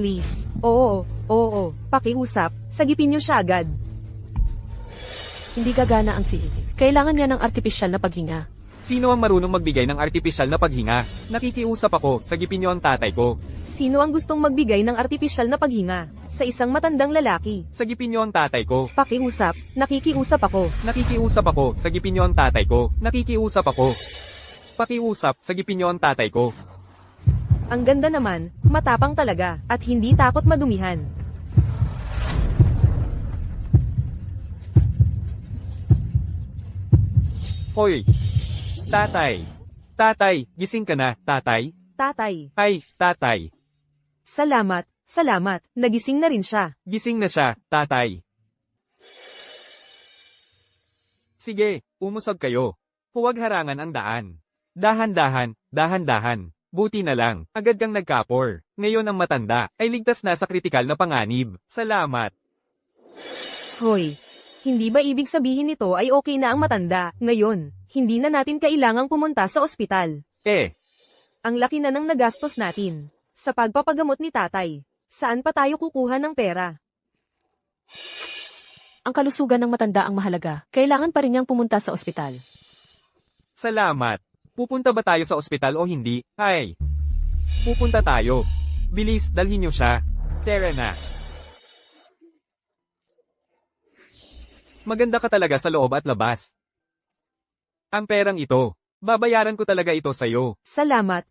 Please. Oo. Pakiusap. Sagipin niyo siya agad. Hindi gagana ang si Iggy. Kailangan niya ng artipisyal na paghinga. Sino ang marunong magbigay ng artipisyal na paghinga? Nakikiusap ako, sagipin niyo ang tatay ko. Sino ang gustong magbigay ng artipisyal na paghinga? Sa isang matandang lalaki. Sagipin niyo ang tatay ko. Pakiusap. Nakikiusap ako. Nakikiusap ako, sagipin niyo ang tatay ko. Nakikiusap ako. Pakiusap, sagipin niyo ang tatay ko. Ang ganda naman, matapang talaga, at hindi takot madumihan. Hoy! Tatay! Tatay, gising ka na, tatay? Tatay. Ay, tatay. Salamat. Nagising na rin siya. Gising na siya, tatay. Sige, umusog kayo. Huwag harangan ang daan. Dahan-dahan. Buti na lang, agad kang nagkapor. Ngayon ang matanda, ay ligtas na sa kritikal na panganib. Salamat. Hoy. Hindi ba ibig sabihin nito ay okay na ang matanda? Ngayon, hindi na natin kailangang pumunta sa ospital. Ang laki na ng nagastos natin. Sa pagpapagamot ni tatay. Saan pa tayo kukuha ng pera? Ang kalusugan ng matanda ang mahalaga. Kailangan pa rin niyang pumunta sa ospital. Salamat. Pupunta ba tayo sa ospital o hindi? Ay. Pupunta tayo. Bilis, dalhin niyo siya. Tara na. Maganda ka talaga sa loob at labas. Ang perang ito, babayaran ko talaga ito sa'yo. Salamat.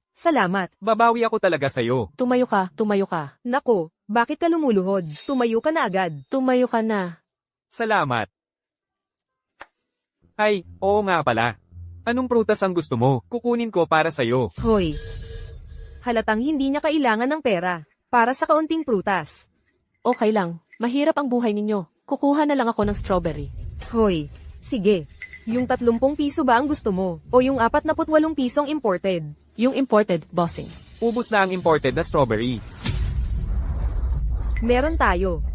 Babawi ako talaga sa'yo. Tumayo ka. Nako, bakit ka lumuluhod? Tumayo ka na agad. Tumayo ka na. Salamat. Ay, oo nga pala. Anong prutas ang gusto mo? Kukunin ko para sa'yo. Hoy. Halatang hindi niya kailangan ng pera. Para sa kaunting prutas. Okay lang. Mahirap ang buhay ninyo. Kukuha na lang ako ng strawberry. Hoy. Sige. Yung 30 piso ba ang gusto mo? O yung 48 pisong imported? Yung imported, bossing. Ubus na ang imported na strawberry. Meron tayo.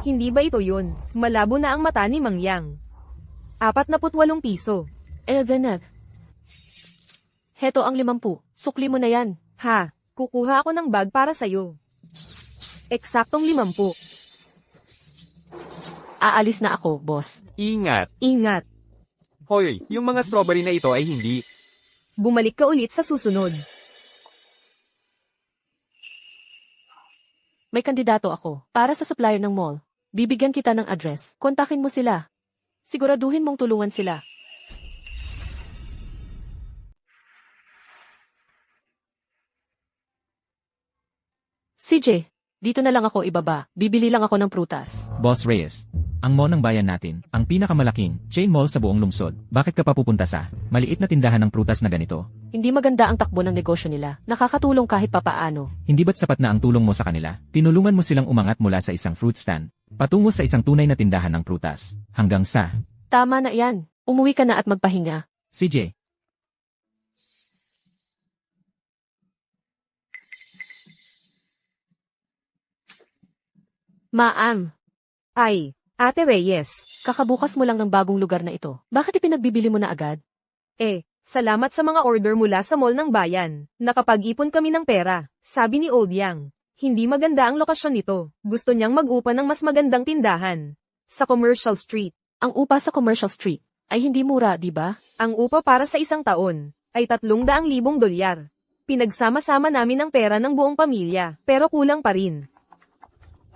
Hindi ba ito yun? Malabo na ang mata ni Mang Yang. 48 piso. Then, heto ang 50. Sukli mo na yan. Ha, kukuha ako ng bag para sa'yo. Eksaktong 50. Aalis na ako, boss. Ingat. Ingat. Hoy, yung mga strawberry na ito ay hindi. Bumalik ka ulit sa susunod. May kandidato ako. Para sa supplier ng mall. Bibigyan kita ng address. Kontakin mo sila. Siguraduhin mong tulungan sila. CJ, dito na lang ako ibaba. Bibili lang ako ng prutas. Boss Reyes, ang mall ng bayan natin, ang pinakamalaking chain mall sa buong lungsod. Bakit ka pa pupunta sa maliit na tindahan ng prutas na ganito? Hindi maganda ang takbo ng negosyo nila. Nakakatulong kahit papaano. Hindi ba't sapat na ang tulong mo sa kanila? Tinulungan mo silang umangat mula sa isang fruit stand, patungo sa isang tunay na tindahan ng prutas, hanggang sa... Tama na yan. Umuwi ka na at magpahinga. CJ. Ma'am, Ay, Ate Reyes. kakabukas mo lang ng bagong lugar na ito. Bakit ipinagbibili mo na agad? Salamat sa mga order mula sa mall ng bayan. Nakapag-ipon kami ng pera. Sabi ni Old Yang. Hindi maganda ang lokasyon nito. Gusto niyang mag-upa ng mas magandang tindahan. Sa Commercial Street. Ang upa sa Commercial Street ay hindi mura, di ba? Ang upa para sa isang taon ay 300,000 dolyar. Pinagsama-sama namin ang pera ng buong pamilya, pero kulang pa rin.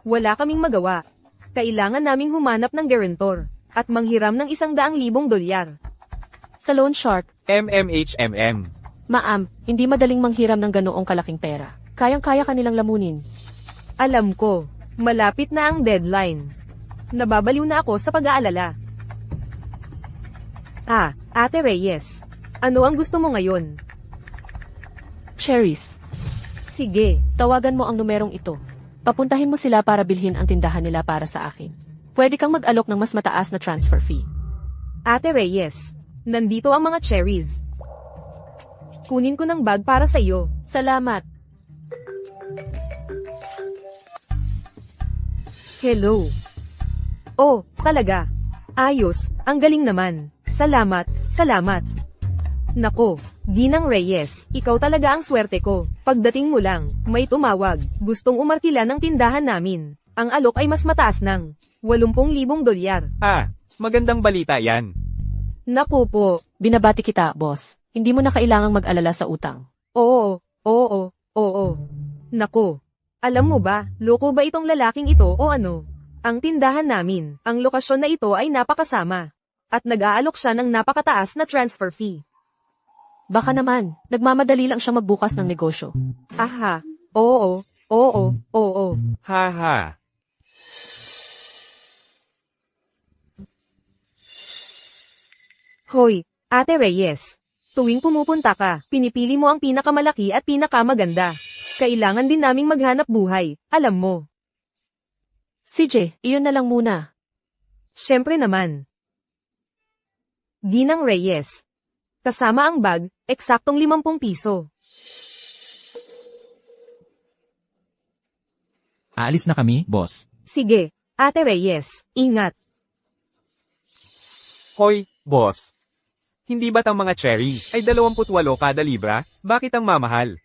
Wala kaming magawa. Kailangan naming humanap ng guarantor at manghiram ng 100,000 dolyar. Sa loan shark, MMHMM. ma'am, hindi madaling manghiram ng ganoong kalaking pera. Kayang-kaya kanilang lamunin. Alam ko, malapit na ang deadline. Nababaliw na ako sa pag-aalala. Ate Reyes. Ano ang gusto mo ngayon? Cherries, Sige, tawagan mo ang numerong ito. Papuntahin mo sila para bilhin ang tindahan nila para sa akin. Pwede kang mag-alok ng mas mataas na transfer fee. Ate Reyes. Nandito ang mga cherries. Kunin ko ng bag para sa iyo. Salamat. Hello. Oh, talaga. Ayos, ang galing naman. Salamat. Nako, Ginang Reyes, ikaw talaga ang swerte ko. Pagdating mo lang, may tumawag. Gustong umarkila ng tindahan namin. Ang alok ay mas mataas ng 80,000 dolyar. Magandang balita yan. Naku po. Binabati kita, boss. Hindi mo na kailangang mag-alala sa utang. Oo. Naku. Alam mo ba, loko ba itong lalaking ito o ano? Ang tindahan namin, ang lokasyon na ito ay napakasama. At nag-aalok siya ng napakataas na transfer fee. Baka naman, nagmamadali lang siya magbukas ng negosyo. Aha. Oo. Haha. Hoy, Ate Reyes. Tuwing pumupunta ka, pinipili mo ang pinakamalaki at pinakamaganda. Kailangan din naming maghanap buhay, alam mo. CJ, iyon na lang muna. Siyempre naman. Ginang Reyes. Kasama ang bag, eksaktong 50 piso. Aalis na kami, boss. Sige, Ate Reyes, ingat. Hoy, boss. Hindi ba't ang mga cherry ay 28 kada libra? Bakit ang mamahal?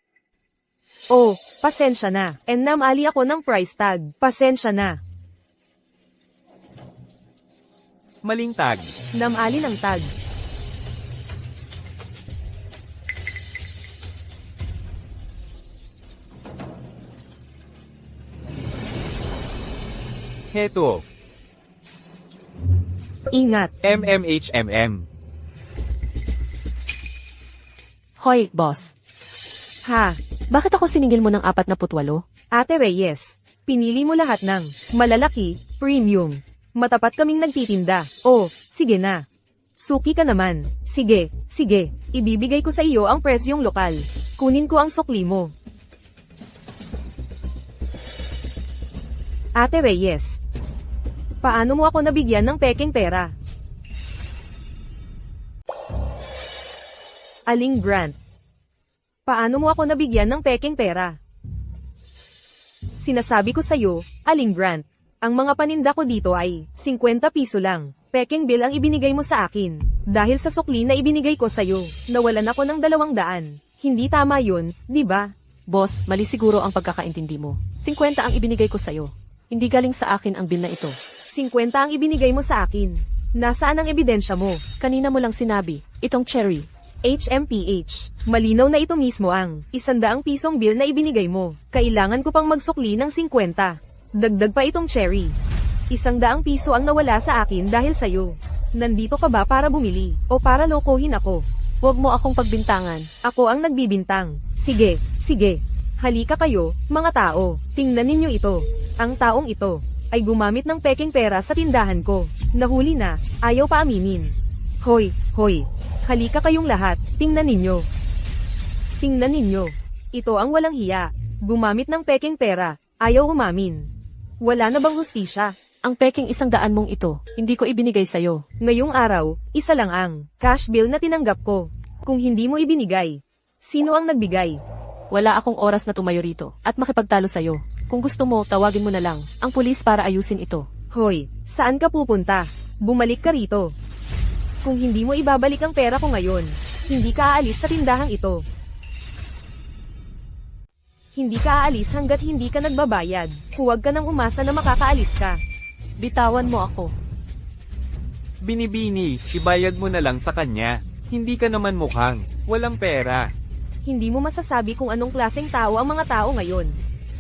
Oh, pasensya na. Namali ako ng price tag. Pasensya na. Maling tag. Namali ng tag. Heto. Ingat. MMHMM. Hoy, boss. Ha, Bakit ako siningil mo ng 48? Ate Reyes. Pinili mo lahat ng malalaki, premium. Matapat kaming nagtitinda. Oh, sige na. Suki ka naman. Sige. Ibibigay ko sa iyo ang presyong lokal. Kunin ko ang sukli mo. Ate Reyes. Paano mo ako nabigyan ng peking pera? Aling Grant. Paano mo ako nabigyan ng peking pera? Sinasabi ko sa'yo, Aling Grant, ang mga paninda ko dito ay 50 piso lang. Peking bill ang ibinigay mo sa akin. Dahil sa sukli na ibinigay ko sa'yo, nawalan ako ng 200. Hindi tama yun, di ba? Boss, mali siguro ang pagkakaintindi mo. 50 ang ibinigay ko sa'yo. Hindi galing sa akin ang bill na ito. 50 ang ibinigay mo sa akin. Nasaan ang ebidensya mo? Kanina mo lang sinabi, itong cherry. HMPH. Malinaw na ito mismo ang 100 pisong bill na ibinigay mo. Kailangan ko pang magsukli ng 50. Dagdag pa itong cherry. 100 piso ang nawala sa akin dahil sa'yo. Nandito ka ba para bumili o para lokohin ako? Huwag mo akong pagbintangan. Ako ang nagbibintang. Sige. Halika kayo, mga tao. Tingnan ninyo ito. Ang taong ito ay gumamit ng peking pera sa tindahan ko. Nahuli na, ayaw pa aminin. Hoy. Halika kayong lahat, tingnan ninyo. Ito ang walang hiya. Gumamit ng peking pera, ayaw umamin. Wala na bang hustisya? Ang peking 100 mong ito, hindi ko ibinigay sa'yo. Ngayong araw, isa lang ang cash bill na tinanggap ko. Kung hindi mo ibinigay, sino ang nagbigay? Wala akong oras na tumayo rito at makipagtalo sa'yo. Kung gusto mo, tawagin mo na lang ang pulis para ayusin ito. Hoy, saan ka pupunta? Bumalik ka rito. Kung hindi mo ibabalik ang pera ko ngayon, hindi ka aalis sa tindahang ito. Hindi ka aalis hanggat hindi ka nagbabayad. Huwag ka nang umasa na makakaalis ka. Bitawan mo ako. Binibini, ibayad mo na lang sa kanya. Hindi ka naman mukhang walang pera. Hindi mo masasabi kung anong klaseng tao ang mga tao ngayon.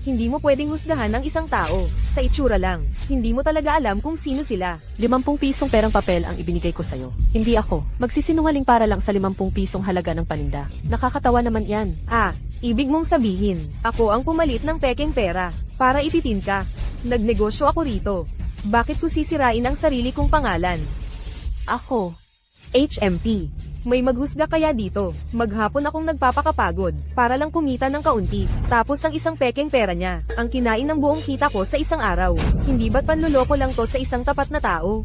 Hindi mo pwedeng husgahan ng isang tao sa itsura lang. Hindi mo talaga alam kung sino sila. 50 pisong perang papel ang ibinigay ko sa'yo. Hindi ako. Magsisinungaling para lang sa 50 pisong halaga ng paninda. Nakakatawa naman yan. Ibig mong sabihin, ako ang pumalit ng peking pera para ipitin ka. Nagnegosyo ako rito. Bakit ko sisirain ang sarili kong pangalan? Ako. HMP. May maghusga kaya dito. Maghapon akong nagpapakapagod para lang kumita ng kaunti. Tapos ang isang peking pera niya, ang kinain ng buong kita ko sa isang araw. Hindi ba't panluloko lang to sa isang tapat na tao?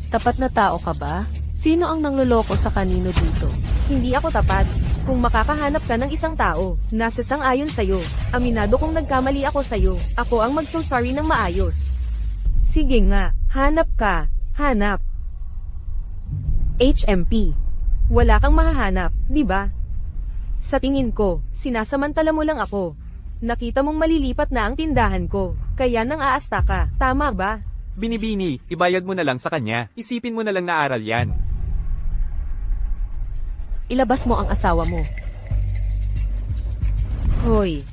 Tapat na tao ka ba? Sino ang nangluloko sa kanino dito? Hindi ako tapat. Kung makakahanap ka ng isang tao, nasa sang-ayon sa'yo. Aminado kong nagkamali ako sa'yo. Ako ang magso-sorry ng maayos. Sige nga, hanap ka. Hanap. HMP. Wala kang mahahanap, di ba? Sa tingin ko, sinasamantala mo lang ako. Nakita mong malilipat na ang tindahan ko, kaya nang aasta ka, tama ba? Binibini, ibayad mo na lang sa kanya. Isipin mo na lang na aral yan. Ilabas mo ang asawa mo. Hoy,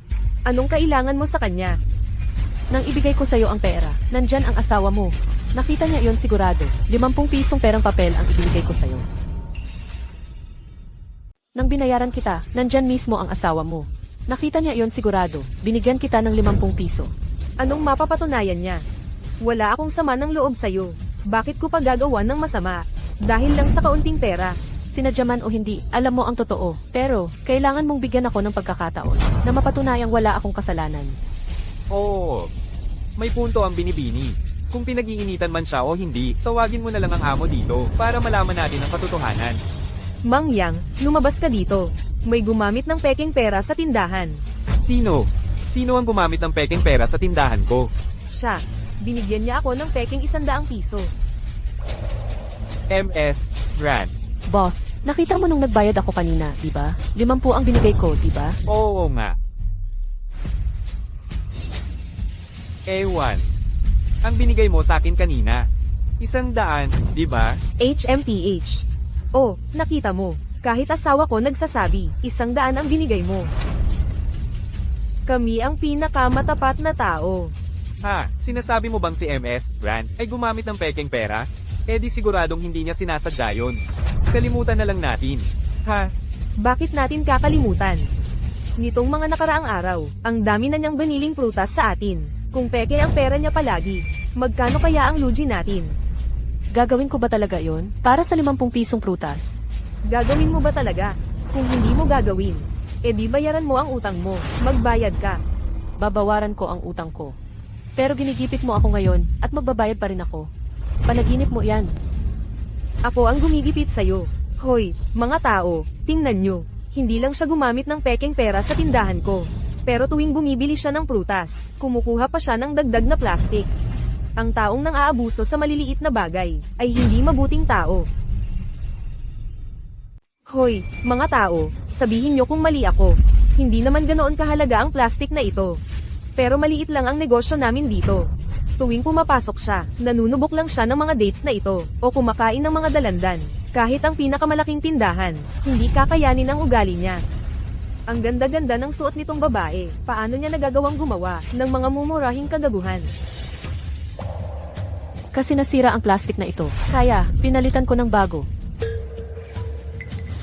anong kailangan mo sa kanya? Nang ibigay ko sa'yo ang pera, nandyan ang asawa mo. Nakita niya yon sigurado. 50 pisong perang papel ang ibinigay ko sa'yo. Nang binayaran kita, nandyan mismo ang asawa mo. Nakita niya yon sigurado. Binigyan kita ng 50 piso. Anong mapapatunayan niya? Wala akong sama ng loob sa'yo. Bakit ko pa gagawa ng masama? Dahil lang sa kaunting pera. Sinadya man o hindi, alam mo ang totoo. Pero, kailangan mong bigyan ako ng pagkakataon na mapatunayang wala akong kasalanan. Oo. May punto ang binibini. Kung pinag-iinitan man siya o hindi, tawagin mo na lang ang amo dito para malaman natin ang katotohanan. Mang Yang, lumabas ka dito. May gumamit ng peking pera sa tindahan. Sino? Sino ang gumamit ng peking pera sa tindahan ko? Siya. Binigyan niya ako ng peking 100 piso. MS Grant. Boss, nakita mo nung nagbayad ako kanina, di ba? 50 ang binigay ko, di ba? Oo nga. A1. Ang binigay mo sa akin kanina. 100, di ba? HMTH. Oh, nakita mo. Kahit asawa ko nagsasabi, 100 ang binigay mo. Kami ang pinakamatapat na tao. Ha, sinasabi mo bang si MS Grant ay gumamit ng peking pera? Eh di siguradong hindi niya sinasadya yun. Kalimutan na lang natin. Ha? Bakit natin kakalimutan? Nitong mga nakaraang araw, ang dami na niyang biniling prutas sa atin. Kung peke ang pera niya palagi, magkano kaya ang lugi natin? Gagawin ko ba talaga yon para sa 50 pisong prutas? Gagawin mo ba talaga? Kung hindi mo gagawin, edi bayaran mo ang utang mo, magbayad ka. Babawaran ko ang utang ko. Pero ginigipit mo ako ngayon, at magbabayad pa rin ako. Panaginip mo yan. Ako ang gumigipit sa'yo. Hoy, mga tao, tingnan nyo. Hindi lang siya gumamit ng peking pera sa tindahan ko. Pero tuwing bumibili siya ng prutas, kumukuha pa siya ng dagdag na plastik. Ang taong nang aabuso sa maliliit na bagay, ay hindi mabuting tao. Hoy, mga tao, sabihin nyo kung mali ako. Hindi naman ganoon kahalaga ang plastik na ito. Pero maliit lang ang negosyo namin dito. Tuwing pumapasok siya, nanunubok lang siya ng mga dates na ito, o kumakain ng mga dalandan. Kahit ang pinakamalaking tindahan, hindi kakayanin ang ugali niya. Ang ganda-ganda ng suot nitong babae, paano niya nagagawang gumawa ng mga mumurahing kagaguhan? Kasi nasira ang plastic na ito. Kaya, pinalitan ko ng bago.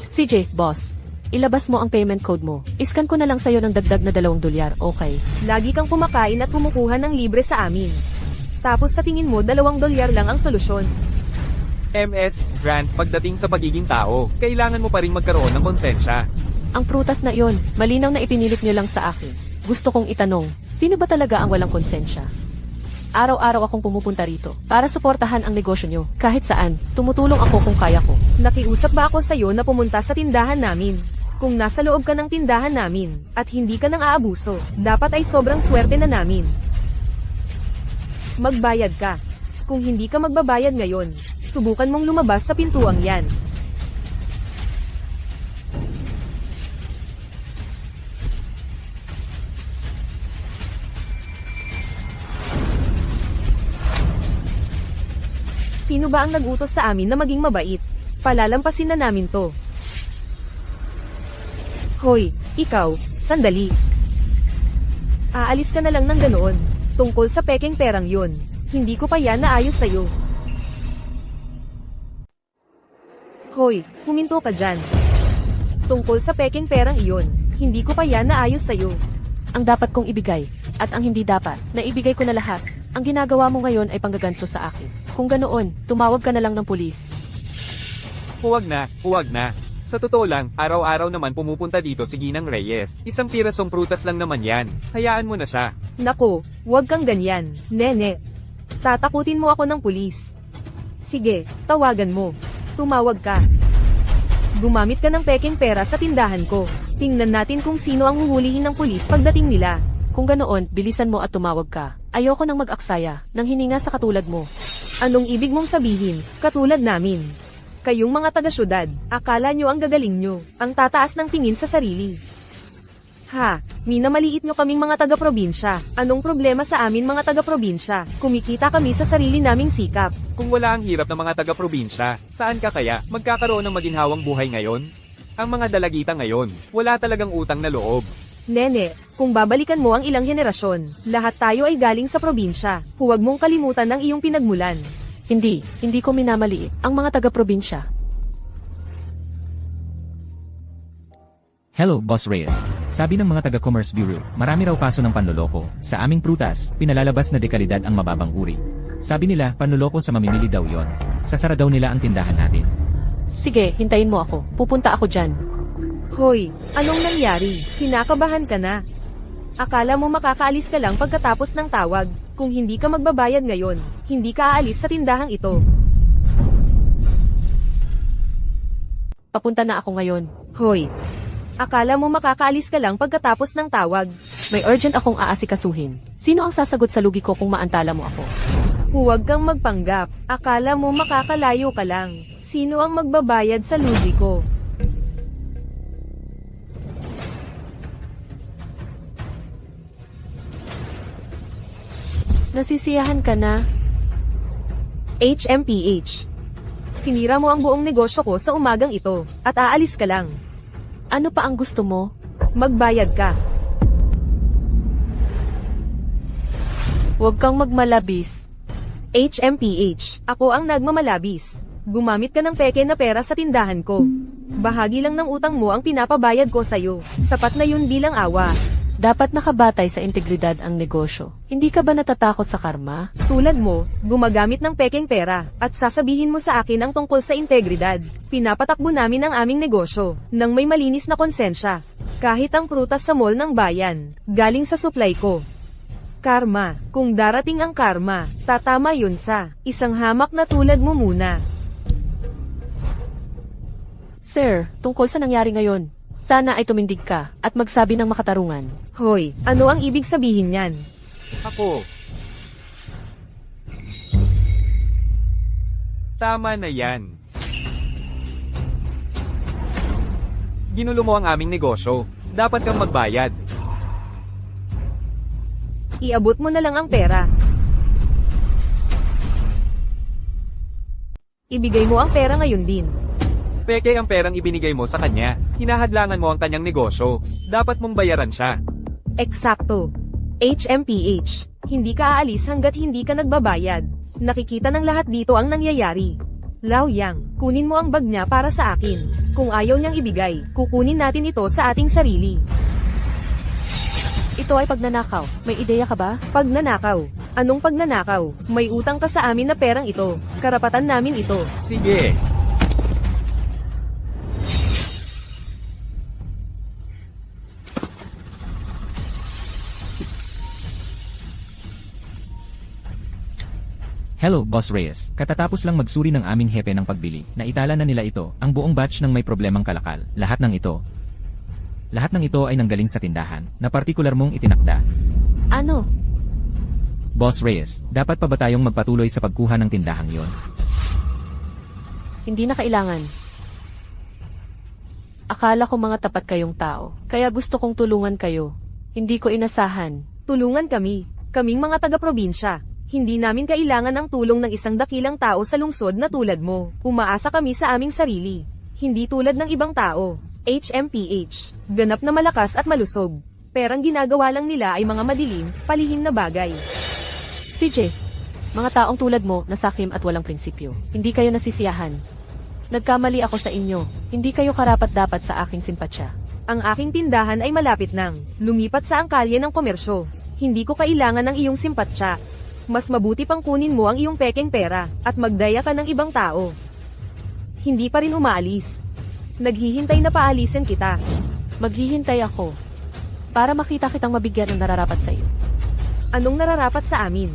CJ, boss. Ilabas mo ang payment code mo. Iscan ko na lang sa'yo ng dagdag na $2, okay? Lagi kang kumakain at kumukuha ng libre sa amin. Tapos sa tingin mo $2 lang ang solusyon. MS Grant, pagdating sa pagiging tao, kailangan mo pa rin magkaroon ng konsensya. Ang prutas na iyon, malinaw na ipinilit nyo lang sa akin. Gusto kong itanong, sino ba talaga ang walang konsensya? Araw-araw akong pumupunta rito para suportahan ang negosyo nyo. Kahit saan, tumutulong ako kung kaya ko. Nakiusap ba ako sa'yo na pumunta sa tindahan namin? Kung nasa loob ka ng tindahan namin, at hindi ka nang aabuso, dapat ay sobrang swerte na namin. Magbayad ka. Kung hindi ka magbabayad ngayon, subukan mong lumabas sa pintuang yan. Sino ba ang nag-utos sa amin na maging mabait? Palalampasin na namin to. Hoy, ikaw, sandali. Aalis ka na lang ng ganoon. Tungkol sa peking perang yun. Hindi ko pa yan naayos sa'yo. Hoy, huminto ka dyan. Tungkol sa peking perang iyon, hindi ko pa yan naayos sa'yo. Ang dapat kong ibigay, at ang hindi dapat, naibigay ko na lahat. Ang ginagawa mo ngayon ay panggaganso sa akin. Kung ganoon, tumawag ka na lang ng pulis. Huwag na, huwag na. Sa totoo lang, araw-araw naman pumupunta dito si Ginang Reyes. Isang pirasong prutas lang naman yan. Hayaan mo na siya. Nako, huwag kang ganyan, nene. Tatakutin mo ako ng pulis. Sige, tawagan mo. Tumawag ka. Gumamit ka ng peking pera sa tindahan ko. Tingnan natin kung sino ang huhulihin ng pulis pagdating nila. Kung ganoon, bilisan mo at tumawag ka. Ayoko nang mag-aksaya, nang hininga sa katulad mo. Anong ibig mong sabihin, katulad namin? Kayong mga taga-syudad, akala nyo ang gagaling nyo, ang tataas ng tingin sa sarili. Ha, minamaliit nyo kaming mga taga-probinsya. Anong problema sa amin mga taga-probinsya? Kumikita kami sa sarili naming sikap. Kung wala ang hirap ng mga taga-probinsya, saan ka kaya magkakaroon ng maginhawang buhay ngayon? Ang mga dalagita ngayon, wala talagang utang na loob. Nene, kung babalikan mo ang ilang henerasyon, lahat tayo ay galing sa probinsya. Huwag mong kalimutan ang iyong pinagmulan. Hindi ko minamaliit ang mga taga-probinsya. Hello, Boss Reyes. Sabi ng mga taga-Commerce Bureau, marami raw kaso ng panloloko. Sa aming prutas, pinalalabas na dekalidad ang mababang uri. Sabi nila, panloloko sa mamimili daw yon. Sasara daw nila ang tindahan natin. Sige, hintayin mo ako. Pupunta ako dyan. Hoy, anong nangyari? Kinakabahan ka na. Akala mo makakaalis ka lang pagkatapos ng tawag. Kung hindi ka magbabayad ngayon, hindi ka aalis sa tindahang ito. Papunta na ako ngayon. Hoy, akala mo makakaalis ka lang pagkatapos ng tawag. May urgent akong aasikasuhin. Sino ang sasagot sa lugi ko kung maantala mo ako? Huwag kang magpanggap. Akala mo makakalayo ka lang. Sino ang magbabayad sa lugi ko? Nasisiyahan ka na? HMPH. Sinira mo ang buong negosyo ko sa umagang ito, at aalis ka lang. Ano pa ang gusto mo? Magbayad ka. Huwag kang magmalabis. HMPH. Ako ang nagmamalabis. Gumamit ka ng peke na pera sa tindahan ko. Bahagi lang ng utang mo ang pinapabayad ko sa'yo. Sapat na yun bilang awa. Dapat nakabatay sa integridad ang negosyo. Hindi ka ba natatakot sa karma? Tulad mo, gumagamit ng pekeng pera, at sasabihin mo sa akin ang tungkol sa integridad. Pinapatakbo namin ang aming negosyo, nang may malinis na konsensya. Kahit ang prutas sa mall ng bayan, galing sa supply ko. Karma, kung darating ang karma, tatama yun sa isang hamak na tulad mo muna. Sir, tungkol sa nangyari ngayon, sana ay tumindig ka at magsabi ng makatarungan. Hoy, ano ang ibig sabihin niyan? Ako. Tama na yan. Ginulo mo ang aming negosyo. Dapat kang magbayad. Iabot mo na lang ang pera. Ibigay mo ang pera ngayon din. Peke ang perang ibinigay mo sa kanya. Hinahadlangan mo ang kanyang negosyo. Dapat mong bayaran siya. Eksakto. HMPH. Hindi ka aalis hanggat hindi ka nagbabayad. Nakikita ng lahat dito ang nangyayari. Laoyang, kunin mo ang bag niya para sa akin. Kung ayaw niyang ibigay, kukunin natin ito sa ating sarili. Ito ay pagnanakaw. May ideya ka ba? Pagnanakaw. Anong pagnanakaw? May utang ka sa amin na perang ito. Karapatan namin ito. Sige. Hello, Boss Reyes. Katatapos lang magsuri ng aming hepe ng pagbili. Naitala na nila ito, ang buong batch ng may problemang kalakal. Lahat ng ito ay nanggaling sa tindahan, na partikular mong itinakda. Ano? Boss Reyes, dapat pa ba tayong magpatuloy sa pagkuha ng tindahang yon? Hindi na kailangan. Akala ko mga tapat kayong tao, kaya gusto kong tulungan kayo. Hindi ko inasahan. Tulungan kami. Kaming mga taga-probinsya. Hindi namin kailangan ang tulong ng isang dakilang tao sa lungsod na tulad mo. Umaasa kami sa aming sarili. Hindi tulad ng ibang tao. HMPH. Ganap na malakas at malusog. Perang ginagawa lang nila ay mga madilim, palihim na bagay. CJ, mga taong tulad mo, nasakim at walang prinsipyo. Hindi kayo nasisiyahan. Nagkamali ako sa inyo. Hindi kayo karapat-dapat sa aking simpatsya. Ang aking tindahan ay malapit nang lumipat sa angkalye ng komersyo. Hindi ko kailangan ng iyong simpatsya. Mas mabuti pang kunin mo ang iyong pekeng pera, at magdaya ka ng ibang tao. Hindi pa rin umaalis. Naghihintay na paalisin kita. Maghihintay ako. Para makita kitang mabigyan ng nararapat sa iyo. Anong nararapat sa amin?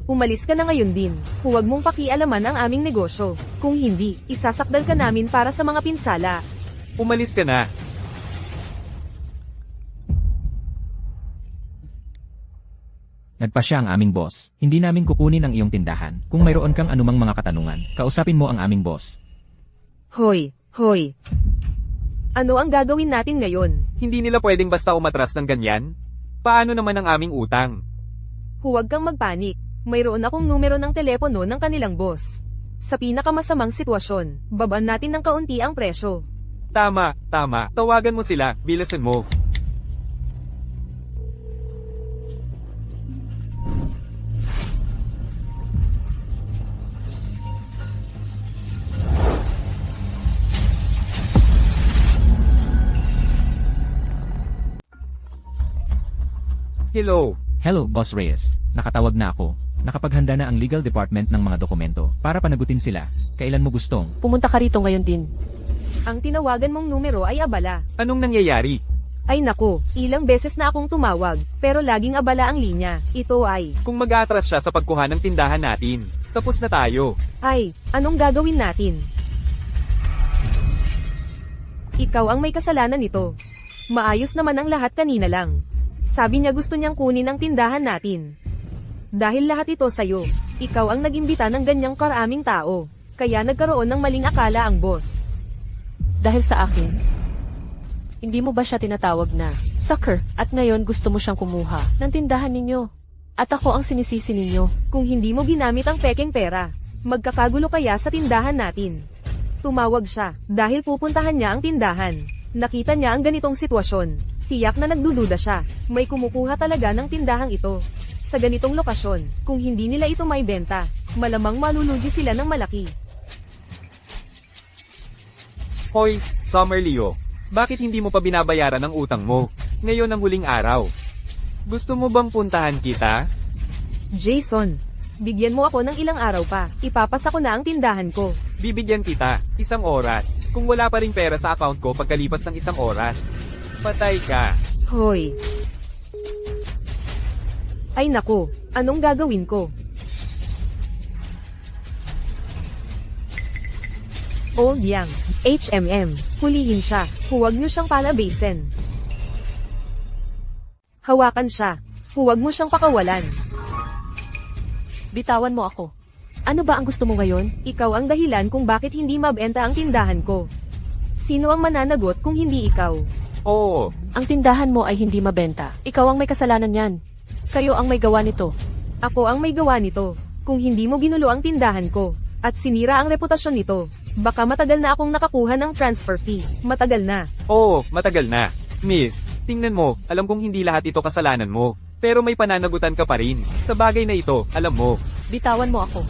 Umalis ka na ngayon din. Huwag mong pakialaman ang aming negosyo. Kung hindi, isasakdal ka namin para sa mga pinsala. Umalis ka na. Nagpasya ang aming boss. Hindi namin kukunin ang iyong tindahan. Kung mayroon kang anumang mga katanungan, kausapin mo ang aming boss. Hoy, hoy. Ano ang gagawin natin ngayon? Hindi nila pwedeng basta umatras ng ganyan? Paano naman ang aming utang? Huwag kang magpanik. Mayroon akong numero ng telepono ng kanilang boss. Sa pinakamasamang sitwasyon, babaan natin ng kaunti ang presyo. Tama, tama. Tawagan mo sila, bilisan mo. Hello. Hello, Boss Reyes. Nakatawag na ako. Nakapaghanda na ang legal department ng mga dokumento para panagutin sila. Kailan mo gustong? Pumunta ka rito ngayon din. Ang tinawagan mong numero ay abala. Anong nangyayari? Ay nako, ilang beses na akong tumawag, pero laging abala ang linya. Ito ay, Kung mag-atras siya sa pagkuha ng tindahan natin, tapos na tayo. ay, anong gagawin natin? Ikaw ang may kasalanan nito. Maayos naman ang lahat kanina lang. Sabi niya gusto niyang kunin ang tindahan natin. Dahil lahat ito sa'yo, ikaw ang nag-imbita ng ganyang karaming tao. Kaya nagkaroon ng maling akala ang boss. Dahil sa akin, hindi mo ba siya tinatawag na sucker at ngayon gusto mo siyang kumuha ng tindahan ninyo? At ako ang sinisisi ninyo. Kung hindi mo ginamit ang pekeng pera, magkakagulo kaya sa tindahan natin. Tumawag siya dahil pupuntahan niya ang tindahan. Nakita niya ang ganitong sitwasyon. Tiyak na nagdududa siya. May kumukuha talaga ng tindahang ito. Sa ganitong lokasyon, kung hindi nila ito may benta, malamang malulugi sila ng malaki. Hoy, Summer Leo. Bakit hindi mo pa binabayaran ang utang mo? Ngayon ang huling araw. Gusto mo bang puntahan kita? Jason, bigyan mo ako ng ilang araw pa. Ipapasa ko na ang tindahan ko. Bibigyan kita, 1 oras. Kung wala pa ring pera sa account ko pagkalipas ng 1 oras, patay ka. Hoy. Ay naku, anong gagawin ko? Old Yang, HMM, hulihin siya. Huwag niyo siyang palabasin. Hawakan siya. Huwag mo siyang pakawalan. Bitawan mo ako. Ano ba ang gusto mo ngayon? Ikaw ang dahilan kung bakit hindi mabenta ang tindahan ko. Sino ang mananagot kung hindi ikaw? Oo, Ang tindahan mo ay hindi mabenta. Ikaw ang may kasalanan yan. Kayo ang may gawa nito. Ako ang may gawa nito. Kung hindi mo ginulo ang tindahan ko, at sinira ang reputasyon nito, baka matagal na akong nakakuha ng transfer fee. Matagal na. oo, matagal na. Miss, tingnan mo, alam kong hindi lahat ito kasalanan mo. Pero may pananagutan ka pa rin. Sa bagay na ito, alam mo. Bitawan mo ako.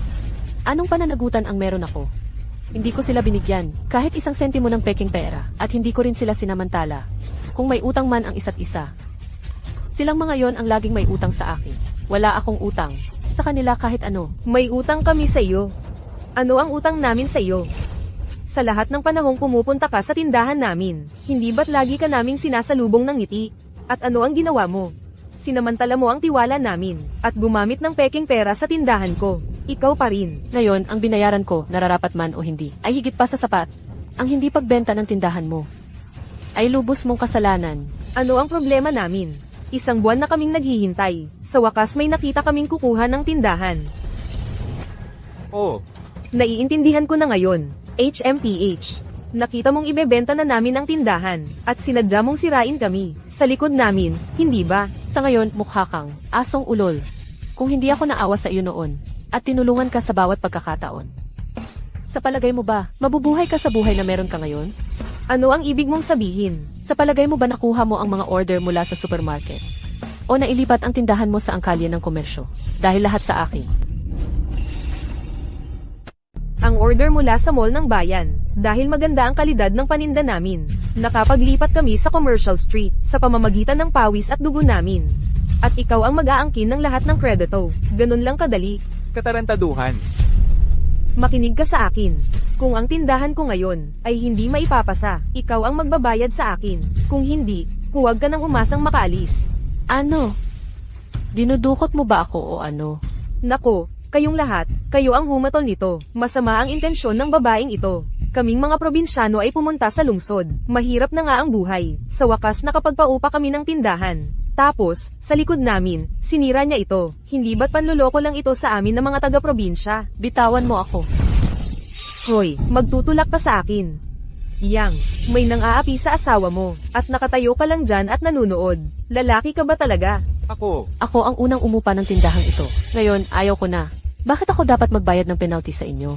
Anong pananagutan ang meron ako? Hindi ko sila binigyan, kahit 1 sentimo ng peking pera, at hindi ko rin sila sinamantala. Kung may utang man ang isa't isa. Silang mga yon ang laging may utang sa akin. Wala akong utang. Sa kanila kahit ano. May utang kami sa iyo. Ano ang utang namin sa iyo? Sa lahat ng panahong pumupunta ka sa tindahan namin, hindi ba't lagi ka naming sinasalubong ng ngiti? At ano ang ginawa mo? Sinamantala mo ang tiwala namin, at gumamit ng peking pera sa tindahan ko. Ikaw pa rin. Ngayon, ang binayaran ko, nararapat man o hindi, ay higit pa sa sapat. Ang hindi pagbenta ng tindahan mo ay lubos mong kasalanan. Ano ang problema namin? 1 buwan na kaming naghihintay. Sa wakas may nakita kaming kukuha ng tindahan. Oo, Naiintindihan ko na ngayon. HMPH. Nakita mong ibebenta na namin ang tindahan, at sinadya mong sirain kami. Sa likod namin, hindi ba? Sa ngayon, mukha kang asong ulol. Kung hindi ako naawa sa iyo noon, at tinulungan ka sa bawat pagkakataon. Sa palagay mo ba, mabubuhay ka sa buhay na meron ka ngayon? Ano ang ibig mong sabihin? Sa palagay mo ba nakuha mo ang mga order mula sa supermarket? O nailipat ang tindahan mo sa angkalye ng komersyo? Dahil lahat sa akin. Ang order mula sa mall ng bayan. Dahil maganda ang kalidad ng paninda namin, nakapaglipat kami sa Commercial Street sa pamamagitan ng pawis at dugo namin. At ikaw ang mag-aangkin ng lahat ng kredito. Ganun lang kadali. katarantaduhan. Makinig ka sa akin. Kung ang tindahan ko ngayon ay hindi maipapasa, ikaw ang magbabayad sa akin. Kung hindi, huwag ka nang umasang makaalis. Ano? Dinudukot mo ba ako o ano? Nako, kayong lahat, kayo ang humatol nito. Masama ang intensyon ng babaeng ito. Kaming mga probinsyano ay pumunta sa lungsod. Mahirap na nga ang buhay. Sa wakas nakapagpaupa kami ng tindahan. Tapos, sa likod namin, sinira niya ito. Hindi ba't panloloko lang ito sa amin ng mga taga-probinsya? Bitawan mo ako. Hoy, magtutulak ka sa akin. Yang, may nang-aapi sa asawa mo, at nakatayo ka lang dyan at nanunood. Lalaki ka ba talaga? Ako. Ako ang unang umupa ng tindahang ito. Ngayon, ayaw ko na. Bakit ako dapat magbayad ng penalty sa inyo?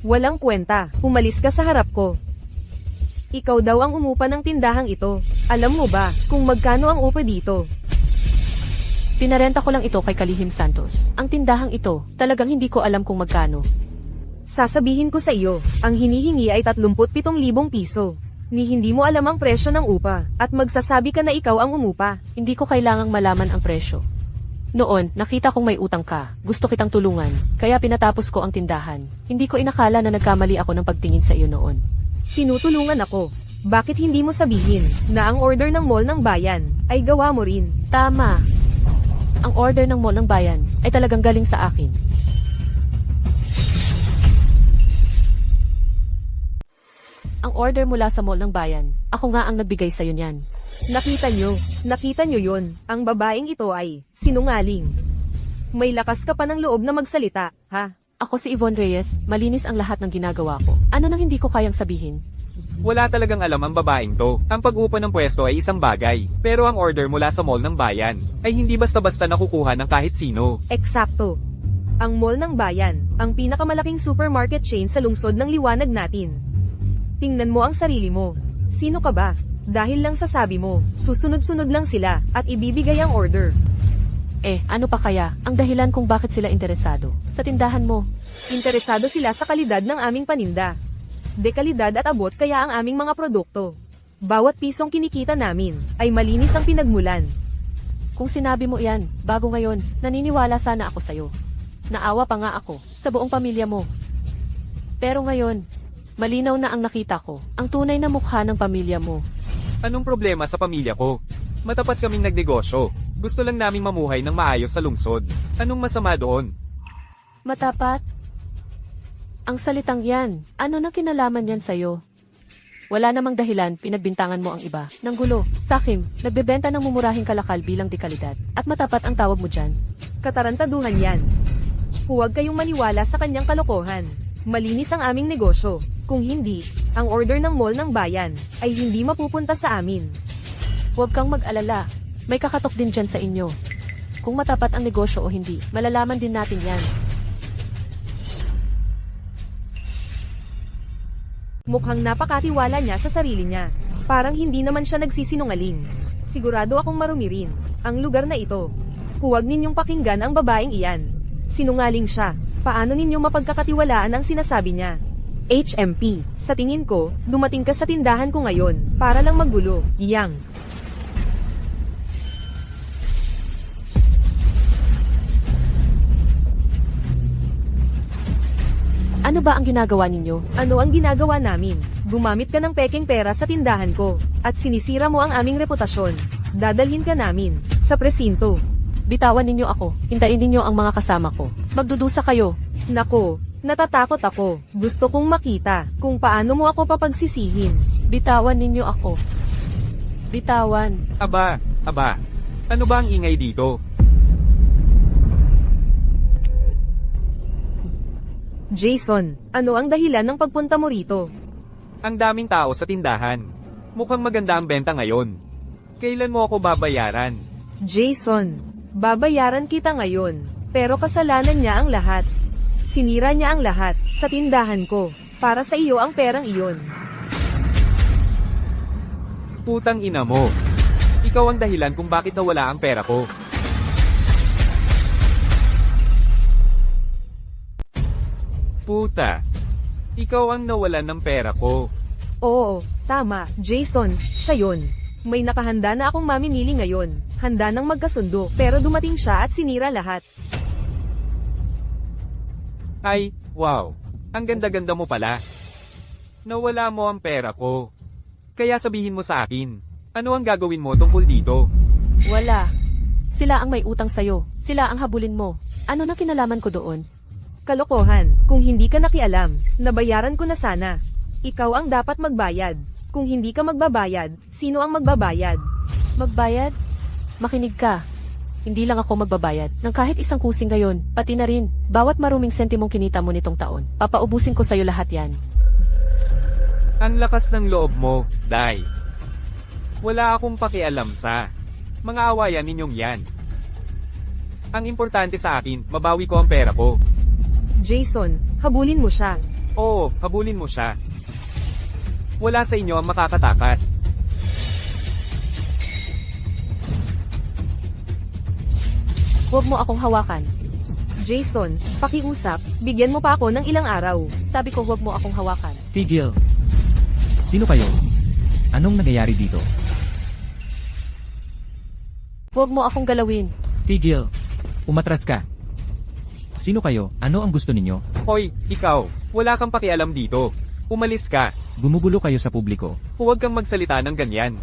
Walang kwenta, umalis ka sa harap ko. Ikaw daw ang umupa ng tindahang ito. Alam mo ba, kung magkano ang upa dito? Pinarenta ko lang ito kay Kalihim Santos. Ang tindahang ito, talagang hindi ko alam kung magkano. Sasabihin ko sa iyo, ang hinihingi ay 37,000 piso. Ni hindi mo alam ang presyo ng upa, at magsasabi ka na ikaw ang umupa. Hindi ko kailangang malaman ang presyo. Noon, nakita kong may utang ka. Gusto kitang tulungan, kaya pinatapos ko ang tindahan. Hindi ko inakala na nagkamali ako ng pagtingin sa iyo noon. Tinutulungan ako. Bakit hindi mo sabihin na ang order ng mall ng bayan ay gawa mo rin? Tama. Ang order ng mall ng bayan ay talagang galing sa akin. Ang order mula sa mall ng bayan, ako nga ang nagbigay sa'yo niyan. Nakita nyo yun, ang babaeng ito ay sinungaling. May lakas ka pa ng loob na magsalita, ha? Ako si Yvonne Reyes, malinis ang lahat ng ginagawa ko. Ano nang hindi ko kayang sabihin? Wala talagang alam ang babaeng to. Ang pag-upa ng pwesto ay isang bagay. Pero ang order mula sa mall ng bayan ay hindi basta-basta nakukuha ng kahit sino. Eksakto. Ang mall ng bayan, ang pinakamalaking supermarket chain sa lungsod ng liwanag natin. Tingnan mo ang sarili mo. Sino ka ba? Dahil lang sa sabi mo, susunod-sunod lang sila, at ibibigay ang order. Ano pa kaya, ang dahilan kung bakit sila interesado? Sa tindahan mo. Interesado sila sa kalidad ng aming paninda. Dekalidad at abot kaya ang aming mga produkto. Bawat pisong kinikita namin, ay malinis ang pinagmulan. Kung sinabi mo yan, bago ngayon, naniniwala sana ako sa'yo. Naawa pa nga ako, sa buong pamilya mo. Pero ngayon, malinaw na ang nakita ko, ang tunay na mukha ng pamilya mo. Anong problema sa pamilya ko? Matapat kaming nagnegosyo. Gusto lang naming mamuhay ng maayos sa lungsod. Anong masama doon? Matapat? Ang salitang yan, ano na kinalaman yan sa'yo? Wala namang dahilan, pinagbintangan mo ang iba. Nang gulo, Sakim, nagbebenta ng mumurahing kalakal bilang dekalidad. At matapat ang tawag mo dyan. Katarantaduhan yan. Huwag kayong maniwala sa kanyang kalokohan. Malinis ang aming negosyo. Kung hindi, ang order ng mall ng bayan ay hindi mapupunta sa amin. Huwag kang mag-alala. May kakatok din dyan sa inyo. Kung matapat ang negosyo o hindi, malalaman din natin yan. Mukhang napakatiwala niya sa sarili niya. Parang hindi naman siya nagsisinungaling. Sigurado akong marumi rin ang lugar na ito. Huwag ninyong pakinggan ang babaeng iyan. Sinungaling siya. Paano ninyo mapagkakatiwalaan ang sinasabi niya? HMP, sa tingin ko, dumating ka sa tindahan ko ngayon, para lang maggulo, Yang. Ano ba ang ginagawa ninyo? Ano ang ginagawa namin? Gumamit ka ng pekeng pera sa tindahan ko, at sinisira mo ang aming reputasyon. Dadalhin ka namin, sa presinto. Bitawan ninyo ako, hintayin ninyo ang mga kasama ko. Magdudusa kayo. Nako, natatakot ako. Gusto kong makita, kung paano mo ako papagsisihin. Bitawan ninyo ako. Bitawan. Aba. Ano ba ang ingay dito? Jason, ano ang dahilan ng pagpunta mo rito? Ang daming tao sa tindahan. Mukhang maganda ang benta ngayon. Kailan mo ako babayaran? Jason, babayaran kita ngayon, pero kasalanan niya ang lahat. Sinira niya ang lahat, sa tindahan ko. Para sa iyo ang perang iyon. Putang ina mo. Ikaw ang dahilan kung bakit nawala ang pera ko. Puta. Ikaw ang nawalan ng pera ko. Oo, tama, Jason, siya yun. May nakahanda na akong mamimili ngayon. Handa nang magkasundo, pero dumating siya at sinira lahat. Ay, wow. Ang ganda-ganda mo pala. Nawala mo ang pera ko. Kaya sabihin mo sa akin, ano ang gagawin mo tungkol dito? Wala. Sila ang may utang sa'yo. Sila ang habulin mo. Ano na kinalaman ko doon? Kalokohan, kung hindi ka nakialam, nabayaran ko na sana. Ikaw ang dapat magbayad. Kung hindi ka magbabayad, sino ang magbabayad? Magbayad? Makinig ka. Hindi lang ako magbabayad ng kahit isang kusing ngayon, pati na rin, bawat maruming sentimong kinita mo nitong taon. Papaubusin ko sa'yo lahat yan. Ang lakas ng loob mo, Day. Wala akong pakialam sa mga awayan ninyong yan. Ang importante sa akin, mabawi ko ang pera ko. Jason, habulin mo siya. Oo, habulin mo siya. Wala sa inyo ang makakatakas. Huwag mo akong hawakan. Jason, pakiusap, bigyan mo pa ako ng ilang araw. Sabi ko huwag mo akong hawakan. Tigil. Sino kayo? Anong nangyayari dito? Huwag mo akong galawin. Tigil. Umatras ka. Sino kayo? Ano ang gusto ninyo? Hoy, ikaw, wala kang pakialam dito. Umalis ka. Gumugulo kayo sa publiko. Huwag kang magsalita ng ganyan.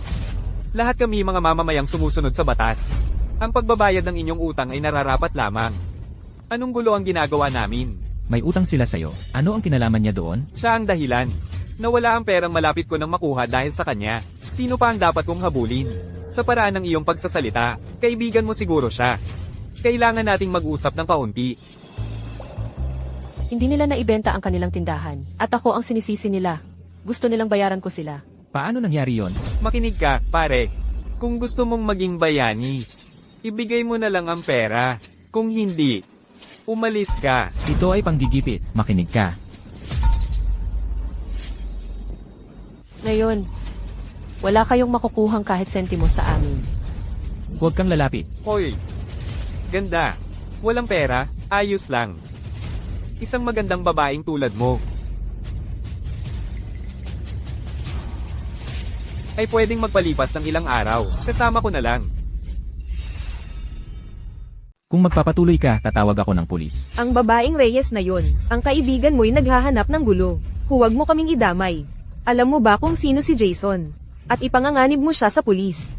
Lahat kami mga mamamayang sumusunod sa batas. Ang pagbabayad ng inyong utang ay nararapat lamang. Anong gulo ang ginagawa namin? May utang sila sa'yo. Ano ang kinalaman niya doon? Siya ang dahilan. Nawala ang perang malapit ko nang makuha dahil sa kanya. Sino pa ang dapat kong habulin? Sa paraan ng iyong pagsasalita, kaibigan mo siguro siya. Kailangan nating mag-usap ng kaunti. Hindi nila naibenta ang kanilang tindahan. At ako ang sinisisi nila. Gusto nilang bayaran ko sila. Paano nangyari yon? Makinig ka, pare. Kung gusto mong maging bayani, ibigay mo na lang ang pera. Kung hindi, umalis ka. Ito ay panggigipit. Makinig ka. Ngayon, wala kayong makukuhang kahit sentimo sa amin. Huwag kang lalapit. Hoy, ganda. Walang pera, ayos lang. Isang magandang babaeng tulad mo ay pwedeng magpalipas ng ilang araw. Kasama ko na lang. Kung magpapatuloy ka, tatawag ako ng pulis. Ang babaeng Reyes na yon, ang kaibigan mo'y naghahanap ng gulo. Huwag mo kaming idamay. Alam mo ba kung sino si Jason? At ipanganganib mo siya sa pulis.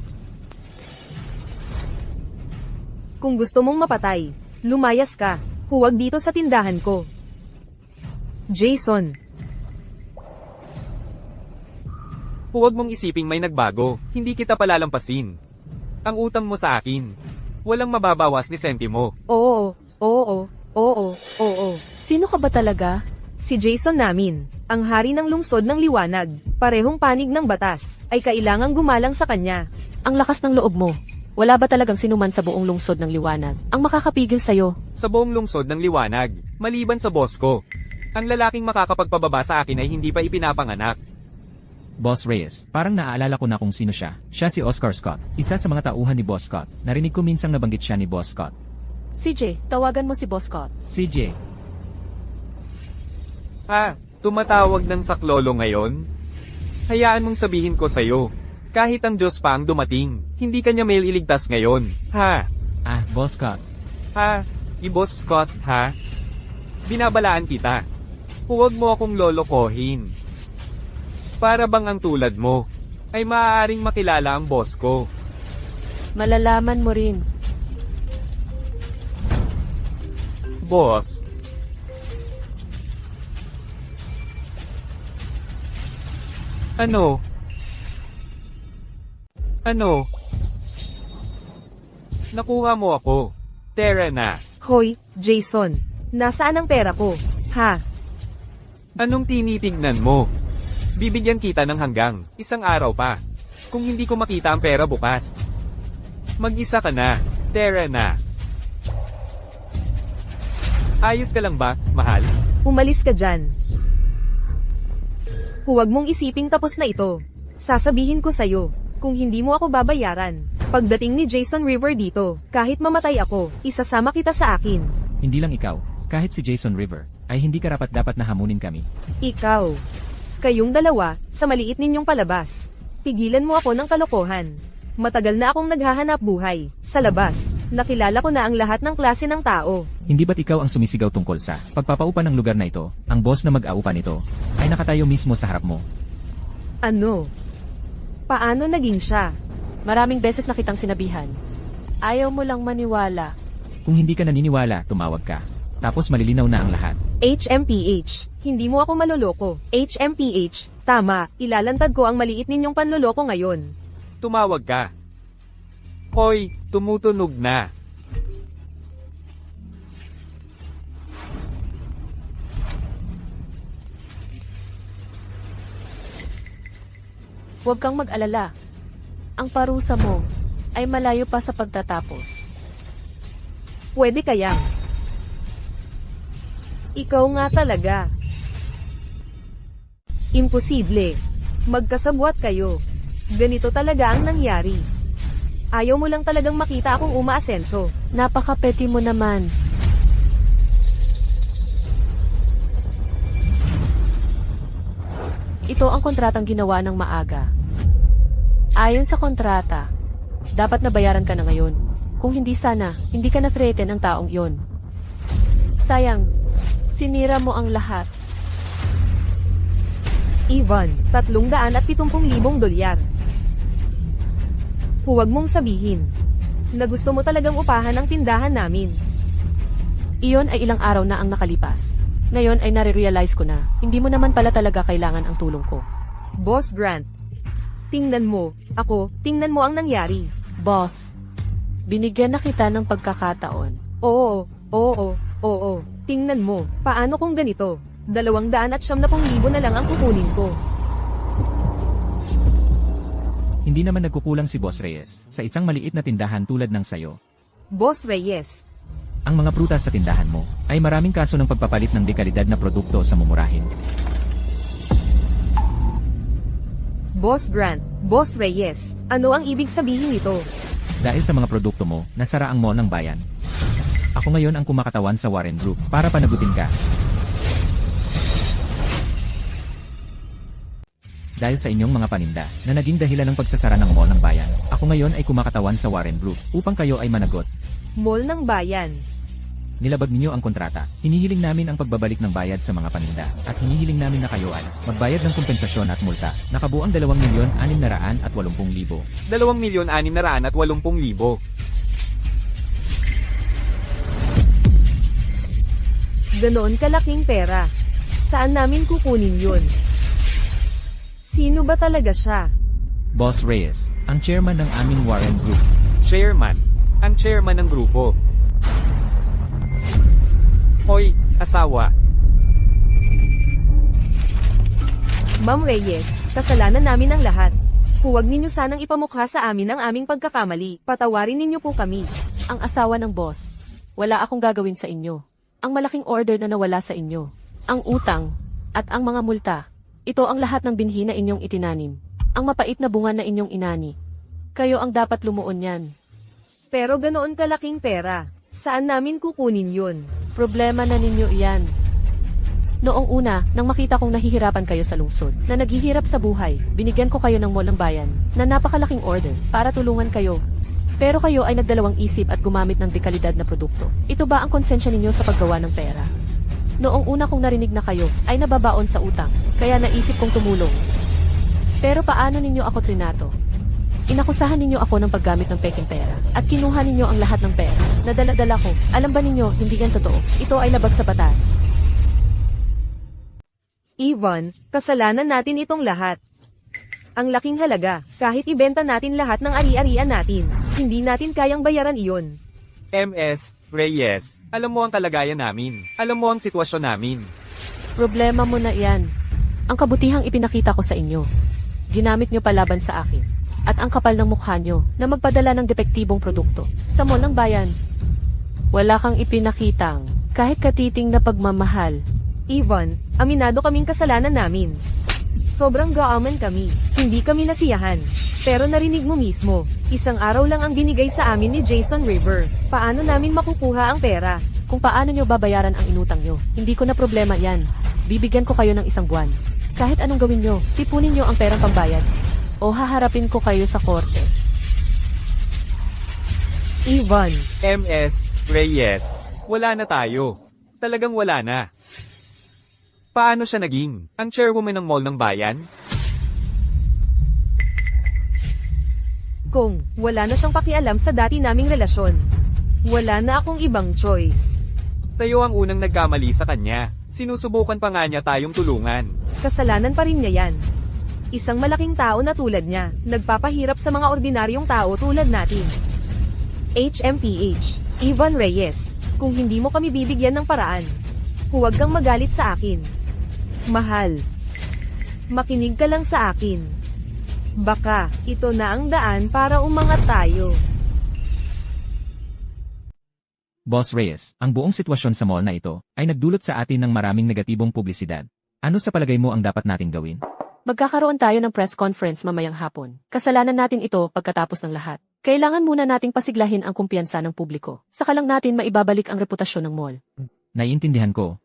Kung gusto mong mapatay, lumayas ka. Huwag dito sa tindahan ko. Jason, Huwag mong isiping may nagbago. Hindi kita palalampasin. Ang utang mo sa akin, walang mababawas ni sentimo. oo, oo, oo, oo. Sino ka ba talaga? Si Jason namin, ang hari ng lungsod ng liwanag, parehong panig ng batas, ay kailangang gumalang sa kanya. Ang lakas ng loob mo. Wala ba talagang sinuman sa buong lungsod ng liwanag ang makakapigil sa'yo? Sa buong lungsod ng liwanag, maliban sa boss ko. Ang lalaking makakapagpababa sa akin ay hindi pa ipinapanganak. Boss Reyes, parang naaalala ko na kung sino siya. Siya si Oscar Scott, isa sa mga tauhan ni Boss Scott. Narinig ko minsang nabanggit siya ni Boss Scott. CJ, tawagan mo si Boss Scott. CJ, Tumatawag ng saklolo ngayon? Hayaan mong sabihin ko sa'yo. Kahit ang Diyos pa ang dumating, hindi kanya may iligtas ngayon. Boss Scott. I-Boss Scott, Binabalaan kita. Huwag mo akong lolokohin. Para bang ang tulad mo, ay maaaring makilala ang boss ko. Malalaman mo rin. Boss. Ano? Nakuha mo ako. Tara na. Hoy, Jason, nasaan ang pera ko? Anong tinitignan mo? Bibigyan kita ng hanggang isang araw pa. Kung hindi ko makita ang pera bukas. Mag-isa ka na. Tara na. Ayos ka lang ba, mahal? Umalis ka dyan. Huwag mong isiping tapos na ito. Sasabihin ko sa'yo, kung hindi mo ako babayaran, pagdating ni Jason River dito, kahit mamatay ako, isasama kita sa akin. Hindi lang ikaw, kahit si Jason River, ay hindi karapat-dapat na hamunin kami. Ikaw. Kayong dalawa, sa maliit ninyong palabas. Tigilan mo ako ng kalokohan. Matagal na akong naghahanap buhay, sa labas. Nakilala ko na ang lahat ng klase ng tao. Hindi ba't ikaw ang sumisigaw tungkol sa pagpapaupa ng lugar na ito? Ang boss na mag-aupa nito ay nakatayo mismo sa harap mo. Ano? Paano naging siya? Maraming beses na kitang sinabihan. Ayaw mo lang maniwala. Kung hindi ka naniniwala, tumawag ka. Tapos malilinaw na ang lahat. HMPH. Hindi mo ako maloloko. HMPH. Tama, ilalantad ko ang maliit ninyong panloloko ngayon. Tumawag ka. Hoy, tumutunog na. Huwag kang mag-alala. Ang parusa mo ay malayo pa sa pagtatapos. Pwede kaya? Ikaw nga talaga. Imposible. Magkasabwat kayo. Ganito talaga ang nangyari. Ayaw mo lang talagang makita akong umaasenso. Napaka-petty mo naman. Ito ang kontratang ginawa ng maaga. Ayon sa kontrata, dapat nabayaran ka na ngayon. Kung hindi sana, hindi ka na-threaten ng taong iyon. Sayang, sinira mo ang lahat. Ivan, 370,000 dolyar. Huwag mong sabihin na gusto mo talagang upahan ang tindahan namin. Iyon ay ilang araw na ang nakalipas. Ngayon ay nare-realize ko na, hindi mo naman pala talaga kailangan ang tulong ko. Boss Grant, tingnan mo, tingnan mo ang nangyari. Boss, binigyan na kita ng pagkakataon. Oo. Tingnan mo, paano kung ganito? 270,000 na lang ang kukunin ko. Hindi naman nagkukulang si Boss Reyes sa isang maliit na tindahan tulad ng sayo. Boss Reyes, Ang mga prutas sa tindahan mo ay maraming kaso ng pagpapalit ng dekalidad na produkto sa mumurahin. Boss Grant, Boss Reyes, ano ang ibig sabihin nito? Dahil sa mga produkto mo, nasara ang mall ng bayan. Ako ngayon ang kumakatawan sa Warren Group para panagutin ka. Dahil sa inyong mga paninda na naging dahilan ng pagsasara ng mall ng bayan, ako ngayon ay kumakatawan sa Warren Group upang kayo ay managot. Mall ng bayan. Nilabag ninyo ang kontrata. Hinihiling namin ang pagbabalik ng bayad sa mga paninda at hinihiling namin na kayo ay magbayad ng kompensasyon at multa na kabuang 2,680,000. 2,680,000. Ganoon kalaking pera. Saan namin kukunin yun? Sino ba talaga siya? Boss Reyes, ang chairman ng aming Warren Group. Chairman. Ang chairman ng grupo. Hoy, asawa. Ma'am Reyes, kasalanan namin ang lahat. Huwag ninyo sanang ipamukha sa amin ang aming pagkakamali. Patawarin ninyo po kami. Ang asawa ng boss, wala akong gagawin sa inyo. Ang malaking order na nawala sa inyo, ang utang, at ang mga multa. Ito ang lahat ng binhi na inyong itinanim. Ang mapait na bunga na inyong inani. Kayo ang dapat lumuon yan. Pero ganoon kalaking pera. Saan namin kukunin yun? Problema na ninyo iyan. Noong una, nang makita kong nahihirapan kayo sa lungsod, na naghihirap sa buhay, binigyan ko kayo ng mall ng bayan, na napakalaking order, para tulungan kayo. Pero kayo ay nagdalawang isip at gumamit ng dekalidad na produkto. Ito ba ang konsensya ninyo sa paggawa ng pera? Noong una kong narinig na kayo, ay nababaon sa utang, kaya naisip kong tumulong. Pero paano ninyo ako trinato? Inakusahan ninyo ako ng paggamit ng peking pera, at kinuha ninyo ang lahat ng pera, na dala-dala ko. Alam ba ninyo, hindi yan totoo. Ito ay labag sa batas. Ivan, kasalanan natin itong lahat. Ang laking halaga, kahit ibenta natin lahat ng ari-arian natin, hindi natin kayang bayaran iyon. MS, Reyes, alam mo ang kalagayan namin. Alam mo ang sitwasyon namin. Problema mo na yan. Ang kabutihang ipinakita ko sa inyo. Ginamit nyo palaban sa akin. At ang kapal ng mukha nyo na magpadala ng depektibong produkto sa mall ng bayan. Wala kang ipinakitang kahit katiting na pagmamahal. Ivan, aminado kaming kasalanan namin. Sobrang gaaman kami, hindi kami nasiyahan. Pero narinig mo mismo, isang araw lang ang binigay sa amin ni Jason River. Paano namin makukuha ang pera? Kung paano nyo babayaran ang inutang nyo, hindi ko na problema yan. Bibigyan ko kayo ng 1 buwan. Kahit anong gawin nyo, tipunin nyo ang perang pambayad. O haharapin ko kayo sa korte. Ivan, MS, Reyes, wala na tayo. Talagang wala na. Paano siya naging ang chairwoman ng mall ng bayan? kung wala na siyang pakialam sa dati naming relasyon. Wala na akong ibang choice. Tayo ang unang nagkamali sa kanya. Sinusubukan pa nga niya tayong tulungan. Kasalanan pa rin niya yan. Isang malaking tao na tulad niya, nagpapahirap sa mga ordinaryong tao tulad natin. HMPH, Ivan Reyes, kung hindi mo kami bibigyan ng paraan, huwag kang magalit sa akin. Mahal. Makinig ka lang sa akin. Baka, ito na ang daan para umangat tayo. Boss Reyes, ang buong sitwasyon sa mall na ito ay nagdulot sa atin ng maraming negatibong publisidad. Ano sa palagay mo ang dapat nating gawin? Magkakaroon tayo ng press conference mamayang hapon. Kasalanan natin ito pagkatapos ng lahat. Kailangan muna nating pasiglahin ang kumpiyansa ng publiko. Saka lang natin maibabalik ang reputasyon ng mall. Naiintindihan ko.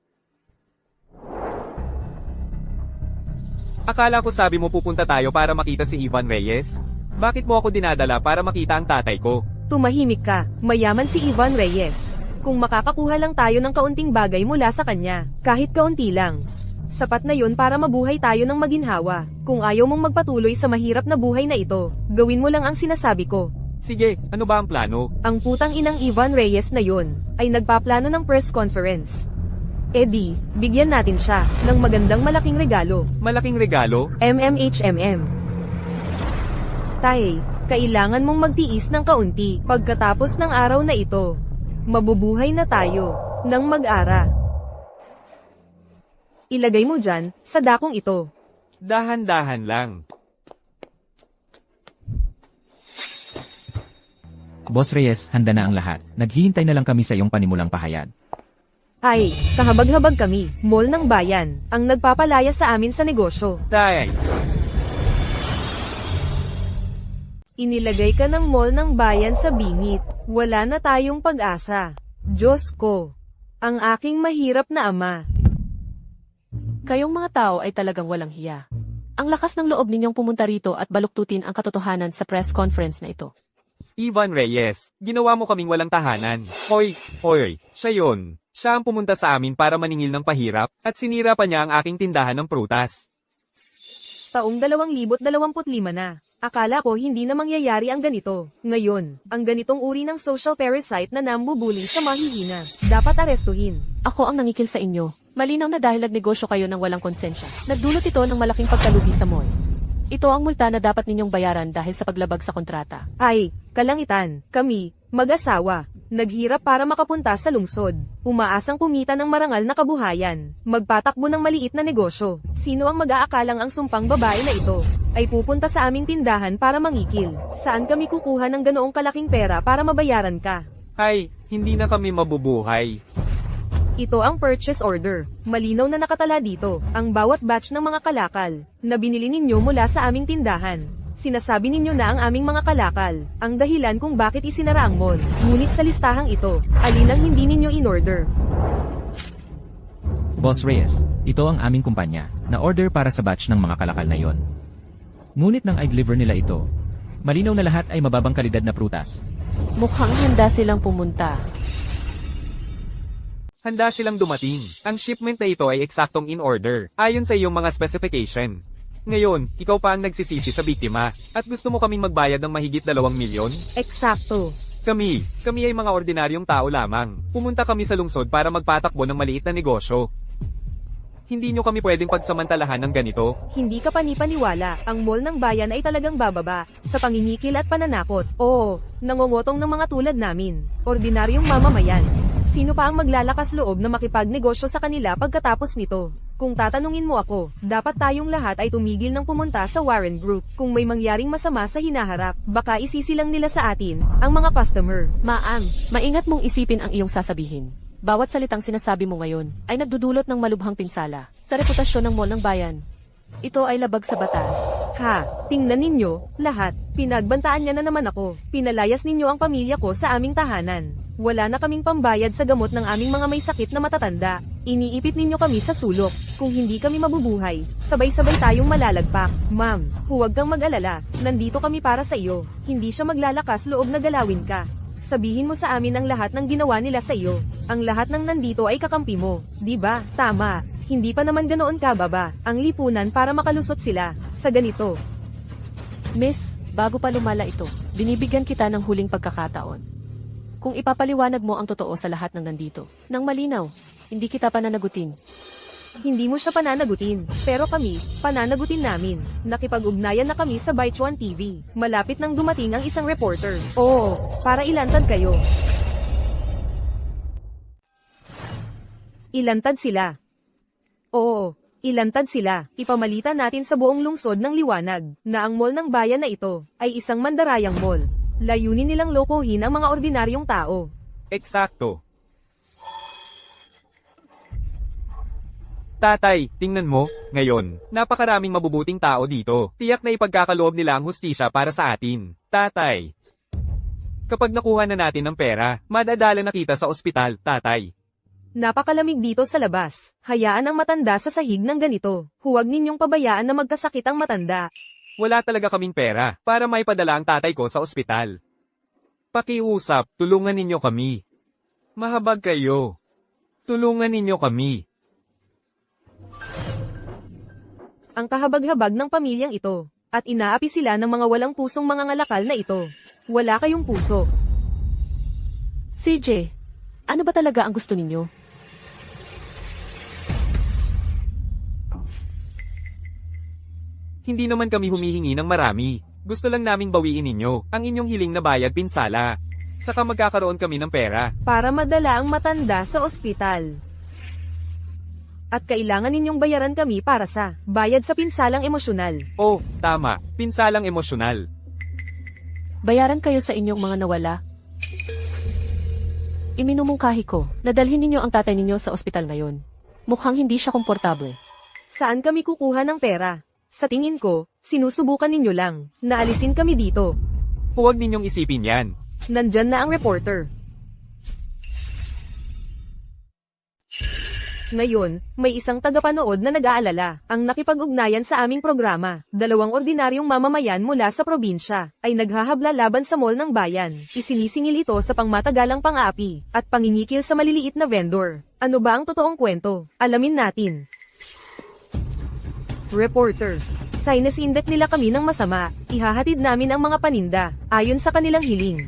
Akala ko sabi mo pupunta tayo para makita si Ivan Reyes? Bakit mo ako dinadala para makita ang tatay ko? Tumahimik ka, mayaman si Ivan Reyes. Kung makakakuha lang tayo ng kaunting bagay mula sa kanya, kahit kaunti lang. Sapat na yun para mabuhay tayo ng maginhawa. Kung ayaw mong magpatuloy sa mahirap na buhay na ito, gawin mo lang ang sinasabi ko. Sige, ano ba ang plano? Ang putang inang Ivan Reyes na yun, ay nagpaplano ng press conference. Eddie, bigyan natin siya ng magandang malaking regalo. Malaking regalo? MMHMM. Tay, kailangan mong magtiis ng kaunti pagkatapos ng araw na ito. Mabubuhay na tayo ng mag-ara. Ilagay mo dyan sa dakong ito. Dahan-dahan lang. Boss Reyes, handa na ang lahat. Naghihintay na lang kami sa iyong panimulang pahayag. Ay, kahabag-habag kami, mall ng bayan, ang nagpapalaya sa amin sa negosyo. Tay, Inilagay ka ng mall ng bayan sa bingit. Wala na tayong pag-asa. Diyos ko. Ang aking mahirap na ama. Kayong mga tao ay talagang walang hiya. Ang lakas ng loob ninyong pumunta rito at baluktutin ang katotohanan sa press conference na ito. Ivan Reyes, ginawa mo kaming walang tahanan. Hoy, siya yun. Siya ang pumunta sa amin para maningil ng pahirap, at sinira pa niya ang aking tindahan ng prutas. Taong 2025 na. Akala ko hindi na mangyayari ang ganito. Ngayon, ang ganitong uri ng social parasite na nambubuli sa mahihina, dapat arestuhin. Ako ang nangikil sa inyo. Malinaw na dahil nagnegosyo kayo ng walang konsensya. Nagdulot ito ng malaking pagkalugi sa mall. Ito ang multa na dapat ninyong bayaran dahil sa paglabag sa kontrata. Ay, kalangitan, kami, mag-asawa, naghirap para makapunta sa lungsod. Umaasang kumita ng marangal na kabuhayan, magpatakbo ng maliit na negosyo. Sino ang mag-aakalang ang sumpang babae na ito ay pupunta sa aming tindahan para mangikil? Saan kami kukuha ng ganoong kalaking pera para mabayaran ka? Ay, hindi na kami mabubuhay. Ito ang purchase order. Malinaw na nakatala dito, ang bawat batch ng mga kalakal na binili ninyo mula sa aming tindahan. Sinasabi ninyo na ang aming mga kalakal ang dahilan kung bakit isinara ang mall. Ngunit sa listahang ito, alin ang hindi ninyo in-order? Boss Reyes, ito ang aming kumpanya, na order para sa batch ng mga kalakal na yon. Ngunit nang i-deliver nila ito, malinaw na lahat ay mababang kalidad na prutas. Mukhang handa silang pumunta. Handa silang dumating. Ang shipment na ito ay eksaktong in order, ayon sa iyong mga specification. Ngayon, ikaw pa ang nagsisisi sa biktima, at gusto mo kaming magbayad ng mahigit 2 milyon? Eksakto. Kami ay mga ordinaryong tao lamang. Pumunta kami sa lungsod para magpatakbo ng maliit na negosyo. Hindi nyo kami pwedeng pagsamantalahan ng ganito. Hindi ka panipaniwala, ang mall ng bayan ay talagang bababa sa pangingikil at pananakot. Oo, nangongotong ng mga tulad namin, ordinaryong mamamayan. Sino pa ang maglalakas loob na makipagnegosyo sa kanila pagkatapos nito? Kung tatanungin mo ako, dapat tayong lahat ay tumigil ng pumunta sa Warren Group. Kung may mangyaring masama sa hinaharap, baka isisilang nila sa atin, ang mga customer. Ma'am, maingat mong isipin ang iyong sasabihin. Bawat salitang sinasabi mo ngayon ay nagdudulot ng malubhang pinsala sa reputasyon ng mall ng bayan. Ito ay labag sa batas. Ha, tingnan ninyo, lahat. Pinagbantaan niya na naman ako. Pinalayas ninyo ang pamilya ko sa aming tahanan. Wala na kaming pambayad sa gamot ng aming mga may sakit na matatanda. Iniipit ninyo kami sa sulok. Kung hindi kami mabubuhay, sabay-sabay tayong malalagpak. Ma'am, huwag kang mag-alala. Nandito kami para sa iyo. Hindi siya maglalakas loob na galawin ka. Sabihin mo sa amin ang lahat ng ginawa nila sa iyo. Ang lahat ng nandito ay kakampi mo. Di ba? Tama. Hindi pa naman ganoon kababa ang lipunan para makalusot sila sa ganito. Miss, bago pa lumala ito, binibigyan kita ng huling pagkakataon. Kung ipapaliwanag mo ang totoo sa lahat ng nandito, nang malinaw, hindi kita pananagutin. Hindi mo siya pananagutin, pero kami, pananagutin namin. Nakipag-ugnayan na kami sa Byte 1 TV. Malapit nang dumating ang isang reporter. Oo, para ilantad kayo. Ilantad sila. Oo, Ilantad sila. Ipamalitan natin sa buong lungsod ng liwanag na ang mall ng bayan na ito ay isang mandarayang mall. Layunin nilang lokohin ang mga ordinaryong tao. Eksakto. Tatay, tingnan mo, ngayon, napakaraming mabubuting tao dito. Tiyak na ipagkakaloob nila ang hustisya para sa atin. Tatay. Kapag nakuha na natin ang pera, madadala na kita sa ospital, tatay. Napakalamig dito sa labas. Hayaan ang matanda sa sahig ng ganito. Huwag ninyong pabayaan na magkasakit ang matanda. Wala talaga kaming pera para maipadala ang tatay ko sa ospital. Pakiusap, tulungan ninyo kami. Mahabag kayo. Tulungan ninyo kami. Ang kahabag-habag ng pamilyang ito, at inaapi sila ng mga walang pusong mga ngalakal na ito. Wala kayong puso. CJ, ano ba talaga ang gusto ninyo? Hindi naman kami humihingi ng marami. Gusto lang naming bawiin ninyo ang inyong hiling na bayad pinsala. Saka magkakaroon kami ng pera. Para madala ang matanda sa ospital. At kailangan ninyong bayaran kami para sa bayad sa pinsalang emosyonal. Oh, tama. Pinsalang emosyonal. Bayaran kayo sa inyong mga nawala. Iminumungkahi ko na dalhin ninyo ang tatay ninyo sa ospital ngayon. Mukhang hindi siya komportable. Saan kami kukuha ng pera? Sa tingin ko, sinusubukan ninyo lang. Naalisin kami dito. Huwag ninyong isipin yan. Nandyan na ang reporter. Ngayon, may isang tagapanood na nag-aalala. Ang nakipag-ugnayan sa aming programa, 2 ordinaryong mamamayan mula sa probinsya, ay naghahabla laban sa mall ng bayan. Isinisingil ito sa pangmatagalang pang-aapi, at pangingikil sa maliliit na vendor. Ano ba ang totoong kwento? Alamin natin. Reporter. Sinesindak nila kami ng masama. Ihahatid namin ang mga paninda, ayon sa kanilang hiling.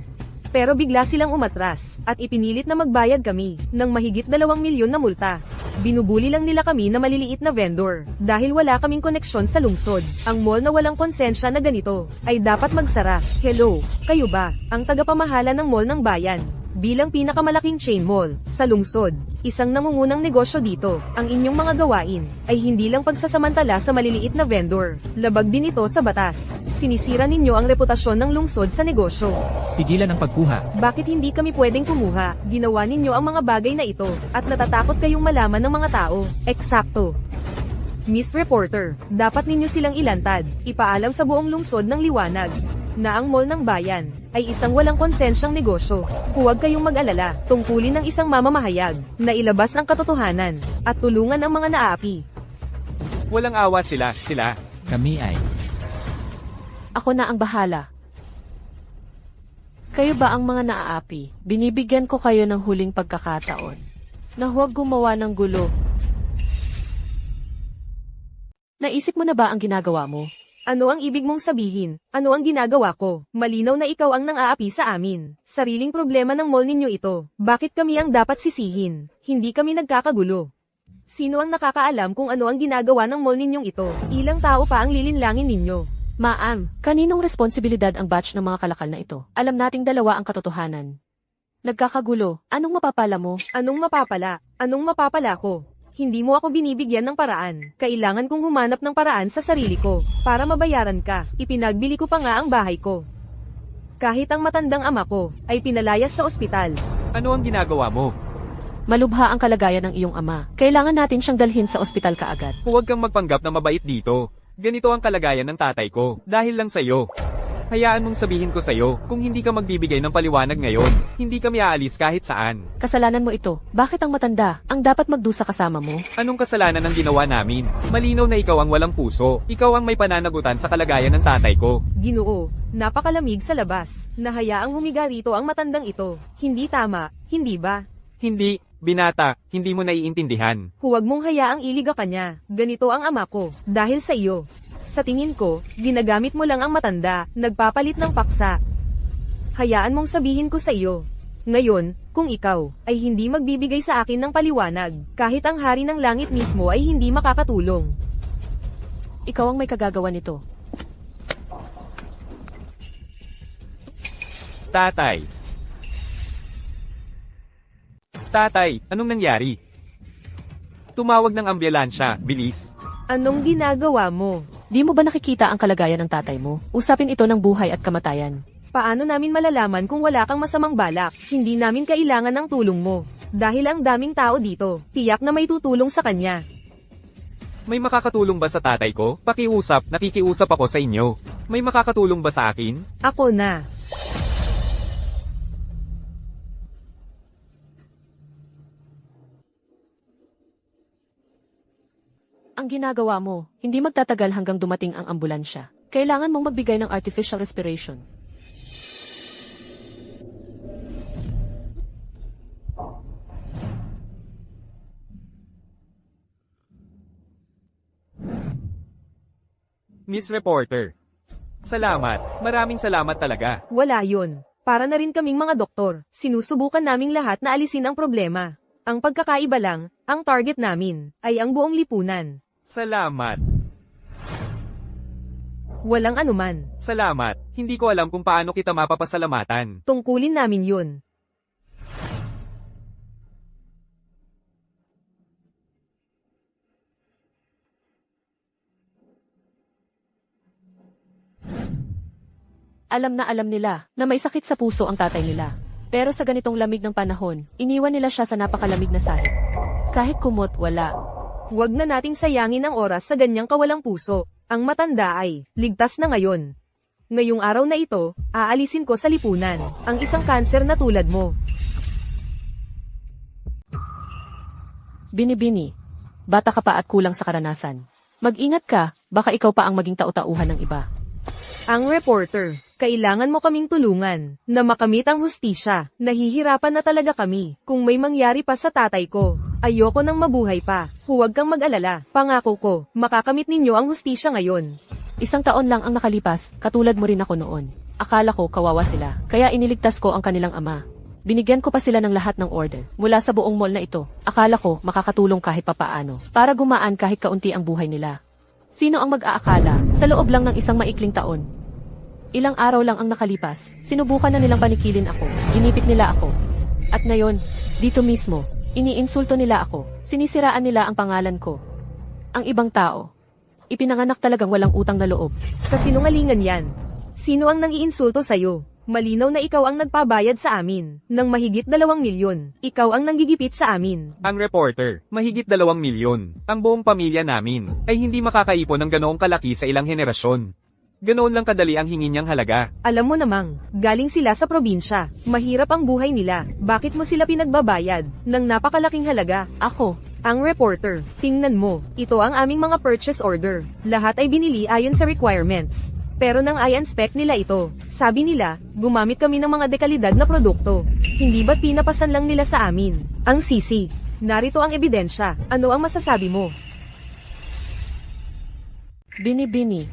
Pero bigla silang umatras, at ipinilit na magbayad kami, ng mahigit 2 milyon na multa. Binubuli lang nila kami na maliliit na vendor, dahil wala kaming koneksyon sa lungsod. Ang mall na walang konsensya na ganito, ay dapat magsara. Hello, kayo ba, ang tagapamahala ng mall ng bayan? Bilang pinakamalaking chain mall sa lungsod, isang nangungunang negosyo dito, ang inyong mga gawain ay hindi lang pagsasamantala sa maliliit na vendor. Labag din ito sa batas. Sinisira ninyo ang reputasyon ng lungsod sa negosyo. Tigilan ang pagkuha. Bakit hindi kami pwedeng kumuha? Ginawa ninyo ang mga bagay na ito, at natatakot kayong malaman ng mga tao. Eksakto. Miss Reporter, dapat ninyo silang ilantad, ipaalam sa buong lungsod ng liwanag, na ang mall ng bayan ay isang walang konsensyang negosyo. Huwag kayong mag-alala, tungkulin ng isang mamamahayag, na ilabas ang katotohanan, at tulungan ang mga naaapi. Walang awa sila. Kami ay... Ako na ang bahala. Kayo ba ang mga naaapi? Binibigyan ko kayo ng huling pagkakataon na huwag gumawa ng gulo. Naisip mo na ba ang ginagawa mo? Ano ang ibig mong sabihin? Ano ang ginagawa ko? Malinaw na ikaw ang nang-aapi sa amin. Sariling problema ng mall ninyo ito. Bakit kami ang dapat sisihin? Hindi kami nagkakagulo. Sino ang nakakaalam kung ano ang ginagawa ng mall ninyong ito? Ilang tao pa ang lilinlangin ninyo? Ma'am, kaninong responsibilidad ang batch ng mga kalakal na ito? Alam nating dalawa ang katotohanan. Nagkakagulo, anong mapapala mo? Anong mapapala? Anong mapapala ko? Hindi mo ako binibigyan ng paraan. Kailangan kong humanap ng paraan sa sarili ko, para mabayaran ka. Ipinagbili ko pa nga ang bahay ko. Kahit ang matandang ama ko, ay pinalayas sa ospital. Ano ang ginagawa mo? Malubha ang kalagayan ng iyong ama. Kailangan natin siyang dalhin sa ospital kaagad. Huwag kang magpanggap na mabait dito. Ganito ang kalagayan ng tatay ko, dahil lang sa'yo. Hayaan mong sabihin ko sa'yo, kung hindi ka magbibigay ng paliwanag ngayon, hindi kami aalis kahit saan. Kasalanan mo ito. Bakit ang matanda ang dapat magdusa kasama mo? Anong kasalanan ang ginawa namin? Malinaw na ikaw ang walang puso. Ikaw ang may pananagutan sa kalagayan ng tatay ko. Ginoo, napakalamig sa labas. Nahayaang humiga rito ang matandang ito. Hindi tama, hindi ba? Hindi, binata, hindi mo naiintindihan. Huwag mong hayaang iliga ka niya. Ganito ang ama ko, dahil sa iyo. Sa tingin ko, ginagamit mo lang ang matanda, nagpapalit ng paksa. Hayaan mong sabihin ko sa iyo. Ngayon, kung ikaw ay hindi magbibigay sa akin ng paliwanag, kahit ang hari ng langit mismo ay hindi makakatulong. Ikaw ang may kagagawa nito. Tatay. Tatay, anong nangyari? Tumawag ng ambulansya, bilis. Anong ginagawa mo? Di mo ba nakikita ang kalagayan ng tatay mo? Usapin ito ng buhay at kamatayan. Paano namin malalaman kung wala kang masamang balak? Hindi namin kailangan ng tulong mo. Dahil ang daming tao dito, tiyak na may tutulong sa kanya. May makakatulong ba sa tatay ko? Pakiusap, nakikiusap ako sa inyo. May makakatulong ba sa akin? Ako na. Ang ginagawa mo, hindi magtatagal hanggang dumating ang ambulansya. Kailangan mong magbigay ng artificial respiration. Miss Reporter. Salamat. Maraming salamat talaga. Wala yun. Para na rin kaming mga doktor, sinusubukan naming lahat na alisin ang problema. Ang pagkakaiba lang, ang target namin, ay ang buong lipunan. Salamat. Walang anuman. Salamat. Hindi ko alam kung paano kita mapapasalamatan. Tungkulin namin yun. Alam na alam nila na may sakit sa puso ang tatay nila. Pero sa ganitong lamig ng panahon, iniwan nila siya sa napakalamig na sahig. Kahit kumot, wala. Huwag na nating sayangin ang oras sa ganyang kawalang puso. Ang matanda ay ligtas na ngayon. Ngayong araw na ito, aalisin ko sa lipunan ang isang kanser na tulad mo. Bini-bini. Bata ka pa at kulang sa karanasan. Mag-ingat ka, baka ikaw pa ang maging tau-tauhan ng iba. Ang reporter, kailangan mo kaming tulungan na makamit ang hustisya. Nahihirapan na talaga kami. Kung may mangyari pa sa tatay ko, ayoko nang mabuhay pa. Huwag kang mag-alala. Pangako ko, makakamit ninyo ang hustisya ngayon. 1 taon lang ang nakalipas, katulad mo rin ako noon. Akala ko kawawa sila, kaya iniligtas ko ang kanilang ama. Binigyan ko pa sila ng lahat ng order mula sa buong mall na ito. Akala ko makakatulong kahit papaano para gumaan kahit kaunti ang buhay nila. Sino ang mag-aakala sa loob lang ng isang maikling taon? Ilang araw lang ang nakalipas, sinubukan na nilang panikilin ako, ginipit nila ako. At ngayon, dito mismo, iniinsulto nila ako, sinisiraan nila ang pangalan ko. Ang ibang tao, ipinanganak talagang walang utang na loob. Kasinungalingan yan. Sino ang nangiinsulto sa'yo? Malinaw na ikaw ang nagpabayad sa amin ng mahigit 2 milyon. Ikaw ang nanggigipit sa amin. Ang reporter, mahigit 2 milyon. Ang buong pamilya namin ay hindi makakaipon ng ganoong kalaki sa ilang henerasyon. Ganoon lang kadali ang hingin niyang halaga. Alam mo namang, galing sila sa probinsya. Mahirap ang buhay nila. Bakit mo sila pinagbabayad ng napakalaking halaga? Ako, Ang reporter, tingnan mo, ito ang aming mga purchase order. Lahat ay binili ayon sa requirements. Pero nang i-inspect nila ito, sabi nila, gumamit kami ng mga dekalidad na produkto. Hindi ba't pinapasan lang nila sa amin? Ang sisi. Narito ang ebidensya. Ano ang masasabi mo? Bini-bini.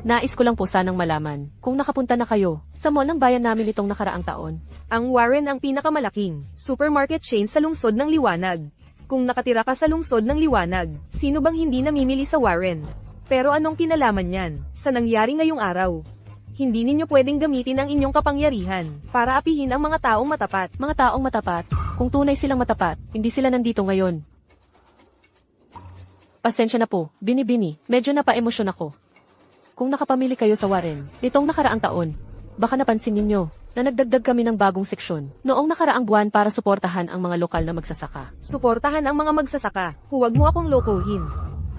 Nais ko lang po sanang malaman kung nakapunta na kayo sa mall ng bayan namin itong nakaraang taon. Ang Warren ang pinakamalaking supermarket chain sa lungsod ng Liwanag. Kung nakatira ka sa lungsod ng Liwanag, sino bang hindi namimili sa Warren? Pero anong kinalaman niyan sa nangyari ngayong araw? Hindi ninyo pwedeng gamitin ang inyong kapangyarihan para apihin ang mga taong matapat. Mga taong matapat, kung tunay silang matapat, hindi sila nandito ngayon. Pasensya na po, bini-bini, medyo napaemosyon ako. Kung nakapamili kayo sa Warren, nitong nakaraang taon, baka napansin ninyo na nagdagdag kami ng bagong seksyon noong nakaraang buwan para suportahan ang mga lokal na magsasaka. Suportahan ang mga magsasaka. Huwag mo akong lokohin.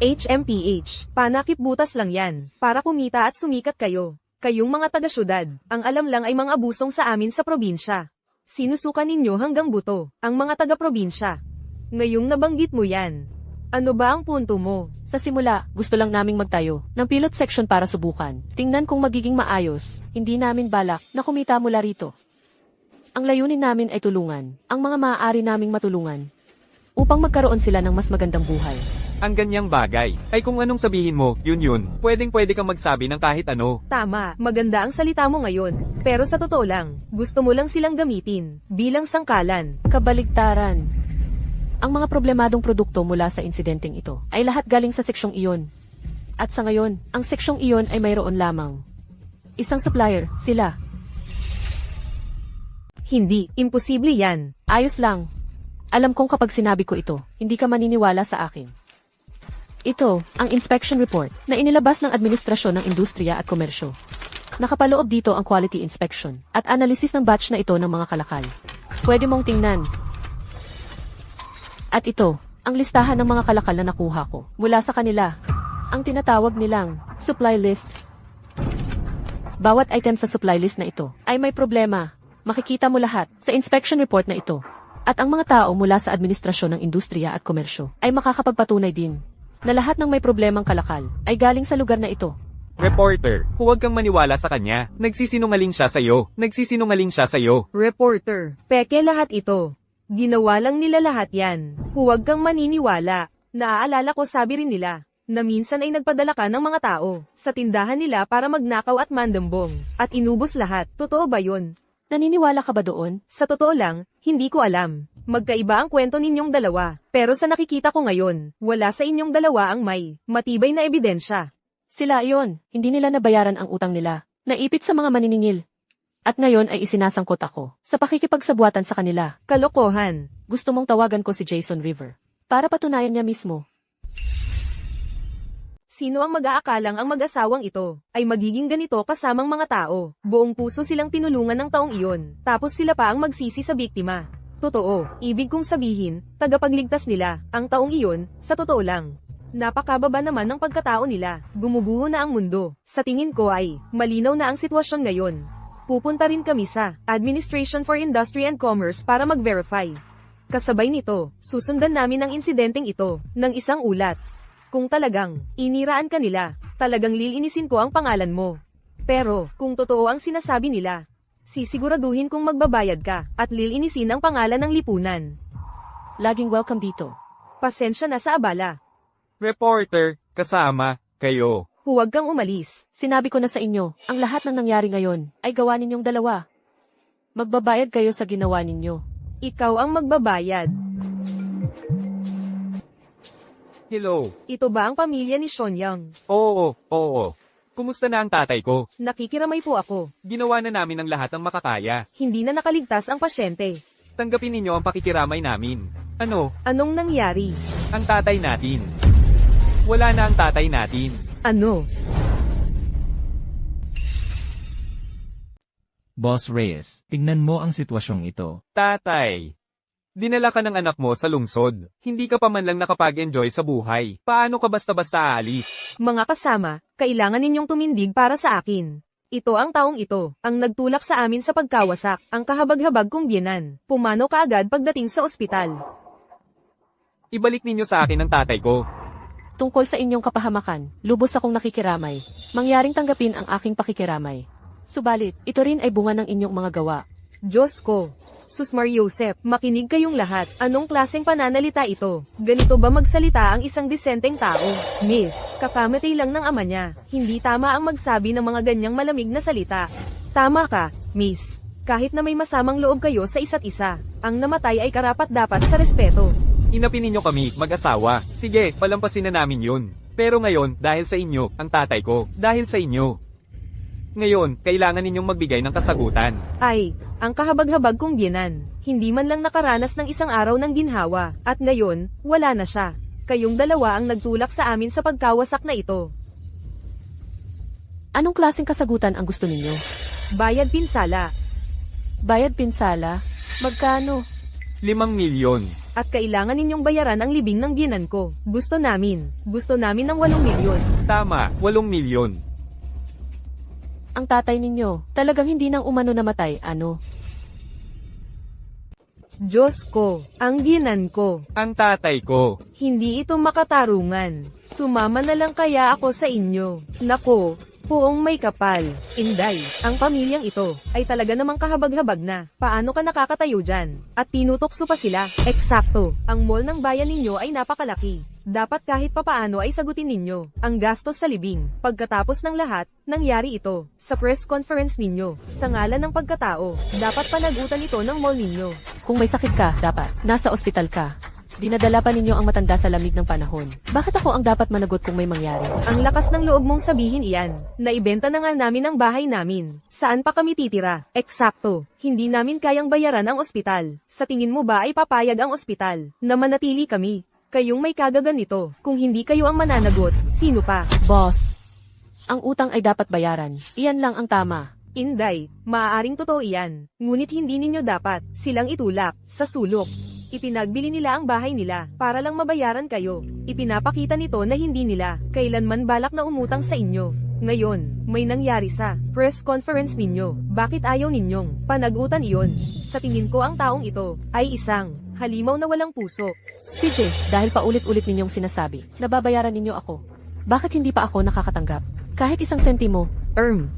HMPH, panakip butas lang yan, para kumita at sumikat kayo. Kayong mga taga-syudad, ang alam lang ay mga abusong sa amin sa probinsya. Sinusukan ninyo hanggang buto, ang mga taga-probinsya. Ngayong nabanggit mo yan. Ano ba ang punto mo? Sa simula, gusto lang naming magtayo ng pilot section para subukan. Tingnan kung magiging maayos. Hindi namin balak na kumita mula rito. Ang layunin namin ay tulungan ang mga maaari naming matulungan upang magkaroon sila ng mas magandang buhay. Ang ganyang bagay, ay kung anong sabihin mo, yun, pwedeng-pwede kang magsabi ng kahit ano. Tama, maganda ang salita mo ngayon. Pero sa totoo lang, gusto mo lang silang gamitin bilang sangkalan. Kabaligtaran. Ang mga problemadong produkto mula sa insidenteng ito ay lahat galing sa seksyong iyon. At sa ngayon, ang seksyong iyon ay mayroon lamang isang supplier, sila. Hindi, imposible yan. Ayos lang. Alam kong kapag sinabi ko ito, hindi ka maniniwala sa akin. Ito, ang inspection report na inilabas ng Administrasyon ng Industriya at Komersyo. Nakapaloob dito ang quality inspection at analysis ng batch na ito ng mga kalakal. Pwede mong tingnan. At ito, ang listahan ng mga kalakal na nakuha ko mula sa kanila. Ang tinatawag nilang supply list. Bawat item sa supply list na ito ay may problema. Makikita mo lahat sa inspection report na ito. At ang mga tao mula sa Administrasyon ng Industriya at Komersyo ay makakapagpatunay din na lahat ng may problemang kalakal ay galing sa lugar na ito. Reporter, huwag kang maniwala sa kanya. Nagsisinungaling siya sa'yo. Nagsisinungaling siya sa'yo. Reporter, peke lahat ito. Ginawa lang nila lahat yan. Huwag kang maniniwala. Naaalala ko sabi rin nila, na minsan ay nagpadala ka ng mga tao sa tindahan nila para magnakaw at mandambong, at inubos lahat. Totoo ba yun? Naniniwala ka ba doon? Sa totoo lang, hindi ko alam. Magkaiba ang kwento ninyong dalawa. Pero sa nakikita ko ngayon, wala sa inyong dalawa ang may matibay na ebidensya. Sila iyon, hindi nila nabayaran ang utang nila. Naipit sa mga maniningil. At ngayon ay isinasangkot ako sa pakikipagsabuatan sa kanila. Kalokohan. Gusto mong tawagan ko si Jason River para patunayan niya mismo. Sino ang mag-aakalang ang mag-asawang ito ay magiging ganito kasamang mga tao? Buong puso silang tinulungan ng taong iyon, tapos sila pa ang magsisi sa biktima. Totoo, ibig kong sabihin, tagapagligtas nila, ang taong iyon, sa totoo lang. Napakababa naman ng pagkatao nila, gumuguho na ang mundo. Sa tingin ko ay, malinaw na ang sitwasyon ngayon. Pupunta rin kami sa Administration for Industry and Commerce para mag-verify. Kasabay nito, susundan namin ang insidenteng ito, ng isang ulat. Kung talagang iniraan ka nila, talagang lilinisin ko ang pangalan mo. Pero, kung totoo ang sinasabi nila, sisiguraduhin kong magbabayad ka, at lilinisin ang pangalan ng lipunan. Laging welcome dito. Pasensya na sa abala. Reporter, kasama kayo. Huwag kang umalis. Sinabi ko na sa inyo, ang lahat ng nangyari ngayon ay gawa ninyong dalawa. Magbabayad kayo sa ginawa ninyo. Ikaw ang magbabayad. Hello. Ito ba ang pamilya ni Shonyang? Oo. Kumusta na ang tatay ko? Nakikiramay po ako. Ginawa na namin ang lahat ng makakaya. Hindi na nakaligtas ang pasyente. Tanggapin ninyo ang pakikiramay namin. Ano? Anong nangyari? Ang tatay natin. Wala na ang tatay natin. Ano? Boss Reyes, tingnan mo ang sitwasyong ito. Tatay. Dinala ka ng anak mo sa lungsod. Hindi ka pa man lang nakapag-enjoy sa buhay. Paano ka basta-basta aalis? Mga kasama, kailangan ninyong tumindig para sa akin. Ito ang taong ito, ang nagtulak sa amin sa pagkawasak, ang kahabag-habag kong biyenan. Pumano ka agad pagdating sa ospital. Ibalik ninyo sa akin ang tatay ko. Tungkol sa inyong kapahamakan, lubos akong nakikiramay. Mangyaring tanggapin ang aking pakikiramay. Subalit, ito rin ay bunga ng inyong mga gawa. Diyos ko. Susmar Yosef, makinig kayong lahat. Anong klaseng pananalita ito? Ganito ba magsalita ang isang disenteng tao? Miss, kakamatay lang ng ama niya. Hindi tama ang magsabi ng mga ganyang malamig na salita. Tama ka, Miss. Kahit na may masamang loob kayo sa isa't isa, ang namatay ay karapat-dapat sa respeto. Inapin ninyo kami, mag-asawa. Sige, palampasin na namin yun. Pero ngayon, dahil sa inyo, ang tatay ko, dahil sa inyo. Ngayon, kailangan ninyong magbigay ng kasagutan. Ay, ang kahabag-habag kong biyenan. Hindi man lang nakaranas ng isang araw ng ginhawa, at ngayon, wala na siya. Kayong dalawa ang nagtulak sa amin sa pagkawasak na ito. Anong klaseng kasagutan ang gusto ninyo? Bayad pinsala. Bayad pinsala? Magkano? 5 milyon. At kailangan ninyong bayaran ang libing ng biyenan ko. Gusto namin ng 8 milyon. Tama, 8 milyon. Ang tatay ninyo, talagang hindi nang umano namatay, ano? Diyos ko, ang biyenan ko. Ang tatay ko. Hindi ito makatarungan. Sumama na lang kaya ako sa inyo. Nako, poong may kapal. Inday, ang pamilyang ito ay talaga namang kahabag-habag na. Paano ka nakakatayo dyan? At tinutokso pa sila. Eksakto, ang mall ng bayan ninyo ay napakalaki. Dapat kahit papaano ay sagutin ninyo ang gastos sa libing. Pagkatapos ng lahat, nangyari ito sa press conference ninyo. Sa ngalan ng pagkatao, dapat panagutan ito ng mall ninyo. Kung may sakit ka, dapat nasa ospital ka. Dinadala pa ninyo ang matanda sa lamig ng panahon. Bakit ako ang dapat managot kung may mangyari? Ang lakas ng loob mong sabihin iyan. Naibenta na nga namin ang bahay namin. Saan pa kami titira? Eksakto. Hindi namin kayang bayaran ang ospital. Sa tingin mo ba ay papayag ang ospital na manatili kami? Kayong may kagaganito. Kung hindi kayo ang mananagot, sino pa? Boss, ang utang ay dapat bayaran. Iyan lang ang tama. Inday, maaaring totoo iyan. Ngunit hindi ninyo dapat silang itulak sa sulok. Ipinagbili nila ang bahay nila para lang mabayaran kayo. Ipinapakita nito na hindi nila kailanman balak na umutang sa inyo. Ngayon, may nangyari sa press conference ninyo. Bakit ayaw ninyong panagutan iyon? Sa tingin ko ang taong ito ay isang halimaw na walang puso. CJ, dahil paulit-ulit ninyong sinasabi, nababayaran ninyo ako. Bakit hindi pa ako nakakatanggap? Kahit isang sentimo.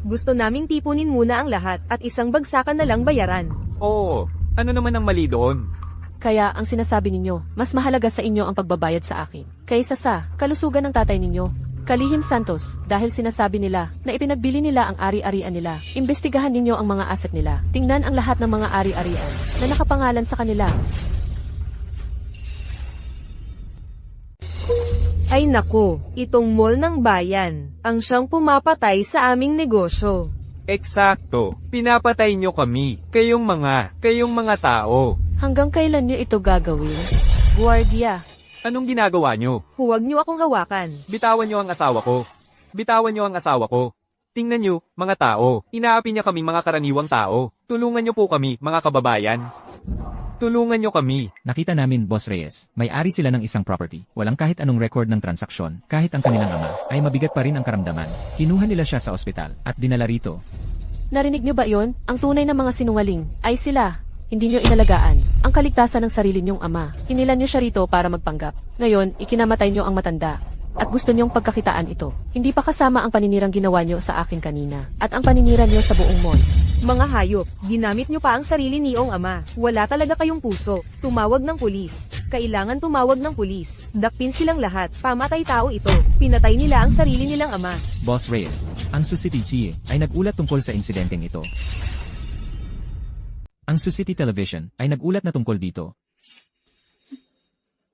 Gusto naming tipunin muna ang lahat at isang bagsakan na lang bayaran. Oo, ano naman ang mali doon? Kaya ang sinasabi ninyo, mas mahalaga sa inyo ang pagbabayad sa akin kaysa sa kalusugan ng tatay ninyo. Kalihim Santos, dahil sinasabi nila na ipinagbili nila ang ari-arian nila. Imbestigahan ninyo ang mga asset nila. Tingnan ang lahat ng mga ari-arian na nakapangalan sa kanila. Ay nako, itong mall ng bayan ang siyang pumapatay sa aming negosyo. Eksakto, pinapatay nyo kami, kayong mga tao. Hanggang kailan nyo ito gagawin? Guardia. Anong ginagawa nyo? Huwag niyo akong hawakan. Bitawan nyo ang asawa ko. Bitawan nyo ang asawa ko. Tingnan nyo, mga tao, inaapi niya kami mga karaniwang tao. Tulungan nyo po kami, mga kababayan. Tulungan nyo kami. Nakita namin, Boss Reyes, may-ari sila ng isang property. Walang kahit anong record ng transaksyon, kahit ang kanilang ama, ay mabigat pa rin ang karamdaman. Kinuha nila siya sa ospital, at dinala rito. Narinig nyo ba yon? Ang tunay na mga sinungaling ay sila. Hindi nyo inalagaan ang kaligtasan ng sarili nyong ama. Hinilan nyo siya rito para magpanggap. Ngayon, ikinamatay nyo ang matanda. At gusto nyong pagkakitaan ito. Hindi pa kasama ang paninirang ginawa nyo sa akin kanina. At ang paninira nyo sa buong mall. Mga hayop, ginamit niyo pa ang sarili niyong ama. Wala talaga kayong puso. Tumawag ng pulis. Kailangan tumawag ng pulis. Dakpin silang lahat. Pamatay tao ito. Pinatay nila ang sarili nilang ama. Boss Reyes, ang Susitichi ay nagulat tungkol sa insidenteng ito. Ang Susiti Television ay nagulat na tungkol dito.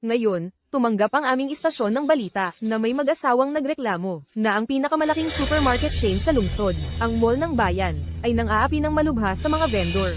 Ngayon, tumanggap ang aming istasyon ng balita na may mag-asawang nagreklamo na ang pinakamalaking supermarket chain sa lungsod, ang Mall ng Bayan, ay nang-aapi ng malubha sa mga vendor.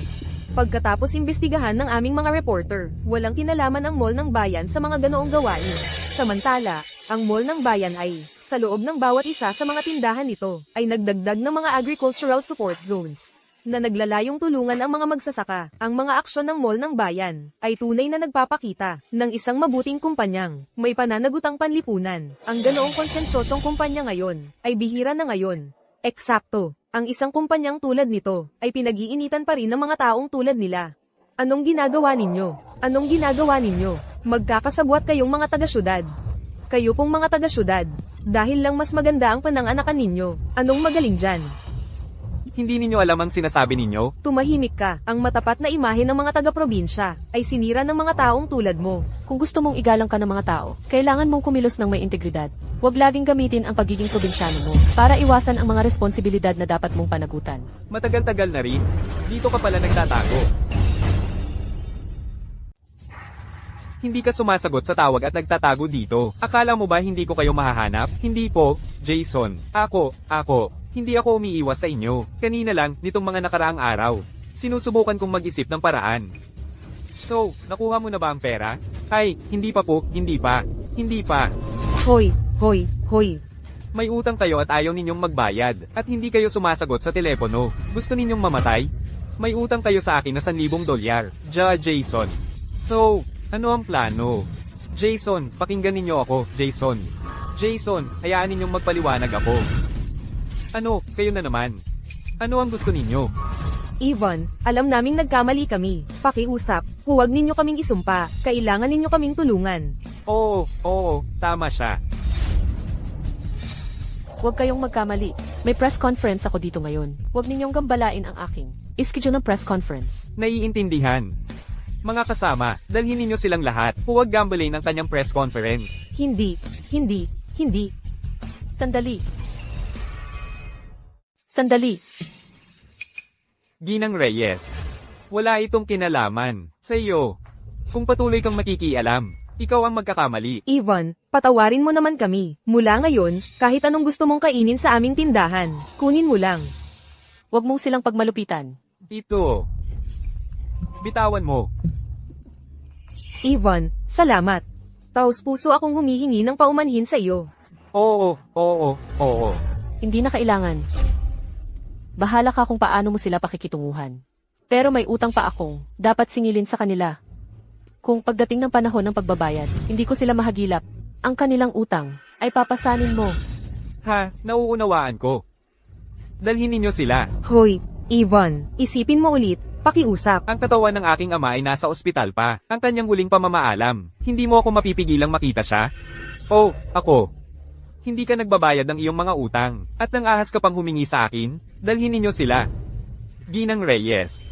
Pagkatapos imbestigahan ng aming mga reporter, walang kinalaman ang Mall ng Bayan sa mga ganoong gawain. Samantala, ang Mall ng Bayan ay, sa loob ng bawat isa sa mga tindahan nito, ay nagdagdag ng mga agricultural support zones na naglalayong tulungan ang mga magsasaka. Ang mga aksyon ng Mall ng Bayan ay tunay na nagpapakita ng isang mabuting kumpanyang may pananagutang panlipunan. Ang ganoong konsensosong kumpanya ngayon ay bihira na ngayon. Eksakto, ang isang kumpanyang tulad nito ay pinag-iinitan pa rin ng mga taong tulad nila. Anong ginagawa ninyo? Anong ginagawa ninyo? Magkakasabwat kayong mga taga-syudad. Kayo pong mga taga-syudad. Dahil lang mas maganda ang pananganakan ninyo. Anong magaling dyan? Hindi ninyo alam ang sinasabi ninyo? Tumahimik ka. Ang matapat na imahe ng mga taga-probinsya ay sinira ng mga taong tulad mo. Kung gusto mong igalang ka ng mga tao, kailangan mong kumilos ng may integridad. Huwag laging gamitin ang pagiging probinsyano mo para iwasan ang mga responsibilidad na dapat mong panagutan. Matagal-tagal na rin. Dito ka pala nagtatago. Hindi ka sumasagot sa tawag at nagtatago dito. Akala mo ba hindi ko kayo mahahanap? Hindi po, Jason. Ako. Hindi ako umiiwas sa inyo. Kanina lang, nitong mga nakaraang araw. Sinusubukan kong mag-isip ng paraan. So, nakuha mo na ba ang pera? Ay, hindi pa po, hindi pa. Hoy. May utang kayo at ayaw ninyong magbayad. At hindi kayo sumasagot sa telepono. Gusto ninyong mamatay? May utang kayo sa akin na $1,000. Jason. So, ano ang plano? Jason, pakinggan ninyo ako, Jason. Hayaan ninyong magpaliwanag ako. Ano, kayo na naman. Ano ang gusto ninyo? Ivan, alam naming nagkamali kami. Pakiusap, huwag ninyo kaming isumpa. Kailangan ninyo kaming tulungan. Oo, tama siya. Huwag kayong magkamali. May press conference ako dito ngayon. Huwag ninyong gambalain ang aking ischedule ng press conference. Naiintindihan. Mga kasama, dalhin ninyo silang lahat. Huwag gambalain ang kanyang press conference. Hindi. Sandali. Ginang Reyes. Wala itong kinalaman sa iyo. Kung patuloy kang makikialam, ikaw ang magkakamali. Ivan, patawarin mo naman kami. Mula ngayon, kahit anong gusto mong kainin sa aming tindahan, kunin mo lang. Huwag mong silang pagmalupitan. Ito. Bitawan mo. Ivan, salamat. Taos-puso akong humihingi ng paumanhin sa iyo. Oo. Hindi na kailangan. Bahala ka kung paano mo sila pakikitunguhan. Pero may utang pa akong dapat singilin sa kanila. Kung pagdating ng panahon ng pagbabayad, hindi ko sila mahagilap, ang kanilang utang ay papasanin mo. Ha, nauunawaan ko. Dalhin ninyo sila. Hoy, Ivan, isipin mo ulit, pakiusap. Ang katawan ng aking ama ay nasa ospital pa. Ang kanyang huling pamamaalam. Hindi mo ako mapipigilang makita siya? Oh, ako. Hindi ka nagbabayad ng iyong mga utang. At nang ahas ka pang humingi sa akin, dalhin ninyo sila. Ginang Reyes.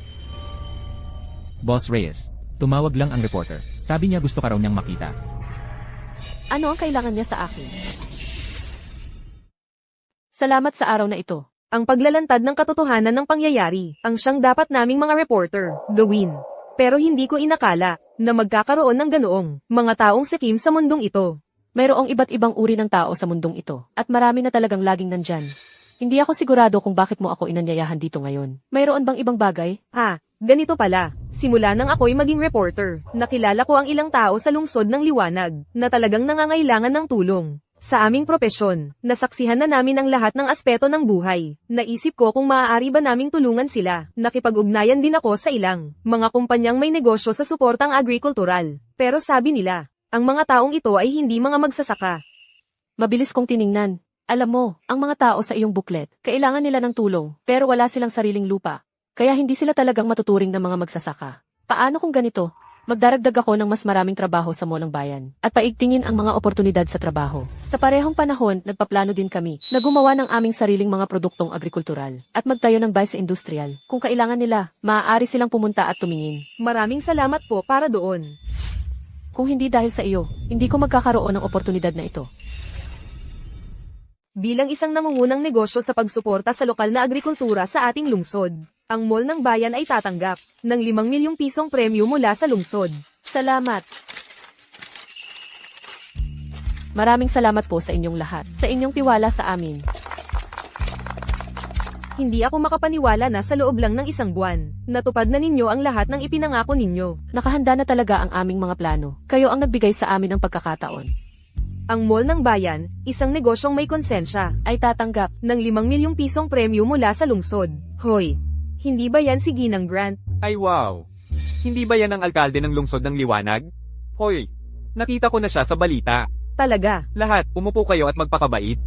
Boss Reyes. Tumawag lang ang reporter. Sabi niya gusto ka raw niyang makita. Ano ang kailangan niya sa akin? Salamat sa araw na ito. Ang paglalantad ng katotohanan ng pangyayari, ang siyang dapat naming mga reporter gawin. Pero hindi ko inakala na magkakaroon ng ganoong mga taong sikim sa mundong ito. Mayroong iba't ibang uri ng tao sa mundong ito, at marami na talagang laging nandyan. Hindi ako sigurado kung bakit mo ako inanyayahan dito ngayon. Mayroon bang ibang bagay? Ganito pala. Simula nang ako'y maging reporter, nakilala ko ang ilang tao sa lungsod ng liwanag, na talagang nangangailangan ng tulong. Sa aming propesyon, nasaksihan na namin ang lahat ng aspeto ng buhay. Naisip ko kung maaari ba naming tulungan sila. Nakipag-ugnayan din ako sa ilang mga kumpanyang may negosyo sa suportang agrikultural. Pero sabi nila, ang mga taong ito ay hindi mga magsasaka. Mabilis kong tiningnan. Alam mo, ang mga tao sa iyong booklet, kailangan nila ng tulong, pero wala silang sariling lupa. Kaya hindi sila talagang matuturing ng mga magsasaka. Paano kung ganito? Magdaragdag ako ng mas maraming trabaho sa Molang Bayan at paigtingin ang mga oportunidad sa trabaho. Sa parehong panahon, nagpaplano din kami na gumawa ng aming sariling mga produktong agrikultural at magtayo ng base industrial. Kung kailangan nila, maaari silang pumunta at tumingin. Maraming salamat po para doon. Kung hindi dahil sa iyo, hindi ko magkakaroon ng oportunidad na ito. Bilang isang nangungunang negosyo sa pagsuporta sa lokal na agrikultura sa ating lungsod, ang Mall ng Bayan ay tatanggap ng 5 milyong pisong premyo mula sa lungsod. Salamat! Maraming salamat po sa inyong lahat, sa inyong tiwala sa amin. Hindi ako makapaniwala na sa loob lang ng isang buwan, natupad na ninyo ang lahat ng ipinangako ninyo. Nakahanda na talaga ang aming mga plano. Kayo ang nagbigay sa amin ng pagkakataon. Ang Mall ng Bayan, isang negosyong may konsensya, Ay tatanggap. ng 5 milyong pisong premyo mula sa lungsod. Hoy! Hindi ba yan si Ginang Grant? Ay wow. Hindi ba yan ang alkalde ng lungsod ng liwanag? Hoy, nakita ko na siya sa balita. Talaga? Lahat, umupo kayo at magpakabait.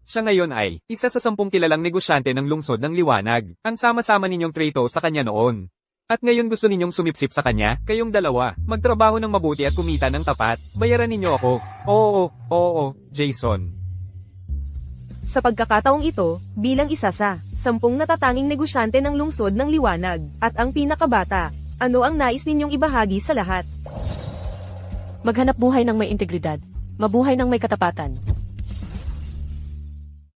Siya ngayon ay isa sa 10 kilalang negosyante ng lungsod ng liwanag. Ang sama-sama ninyong traitor sa kanya noon. At ngayon gusto ninyong sumipsip sa kanya, kayong dalawa, magtrabaho ng mabuti at kumita ng tapat. Bayaran ninyo ako. Oo, Jason. Sa pagkakataong ito, bilang isa sa 10 natatanging negosyante ng lungsod ng liwanag, at ang pinakabata, ano ang nais ninyong ibahagi sa lahat? Maghanap buhay ng may integridad. Mabuhay ng may katapatan.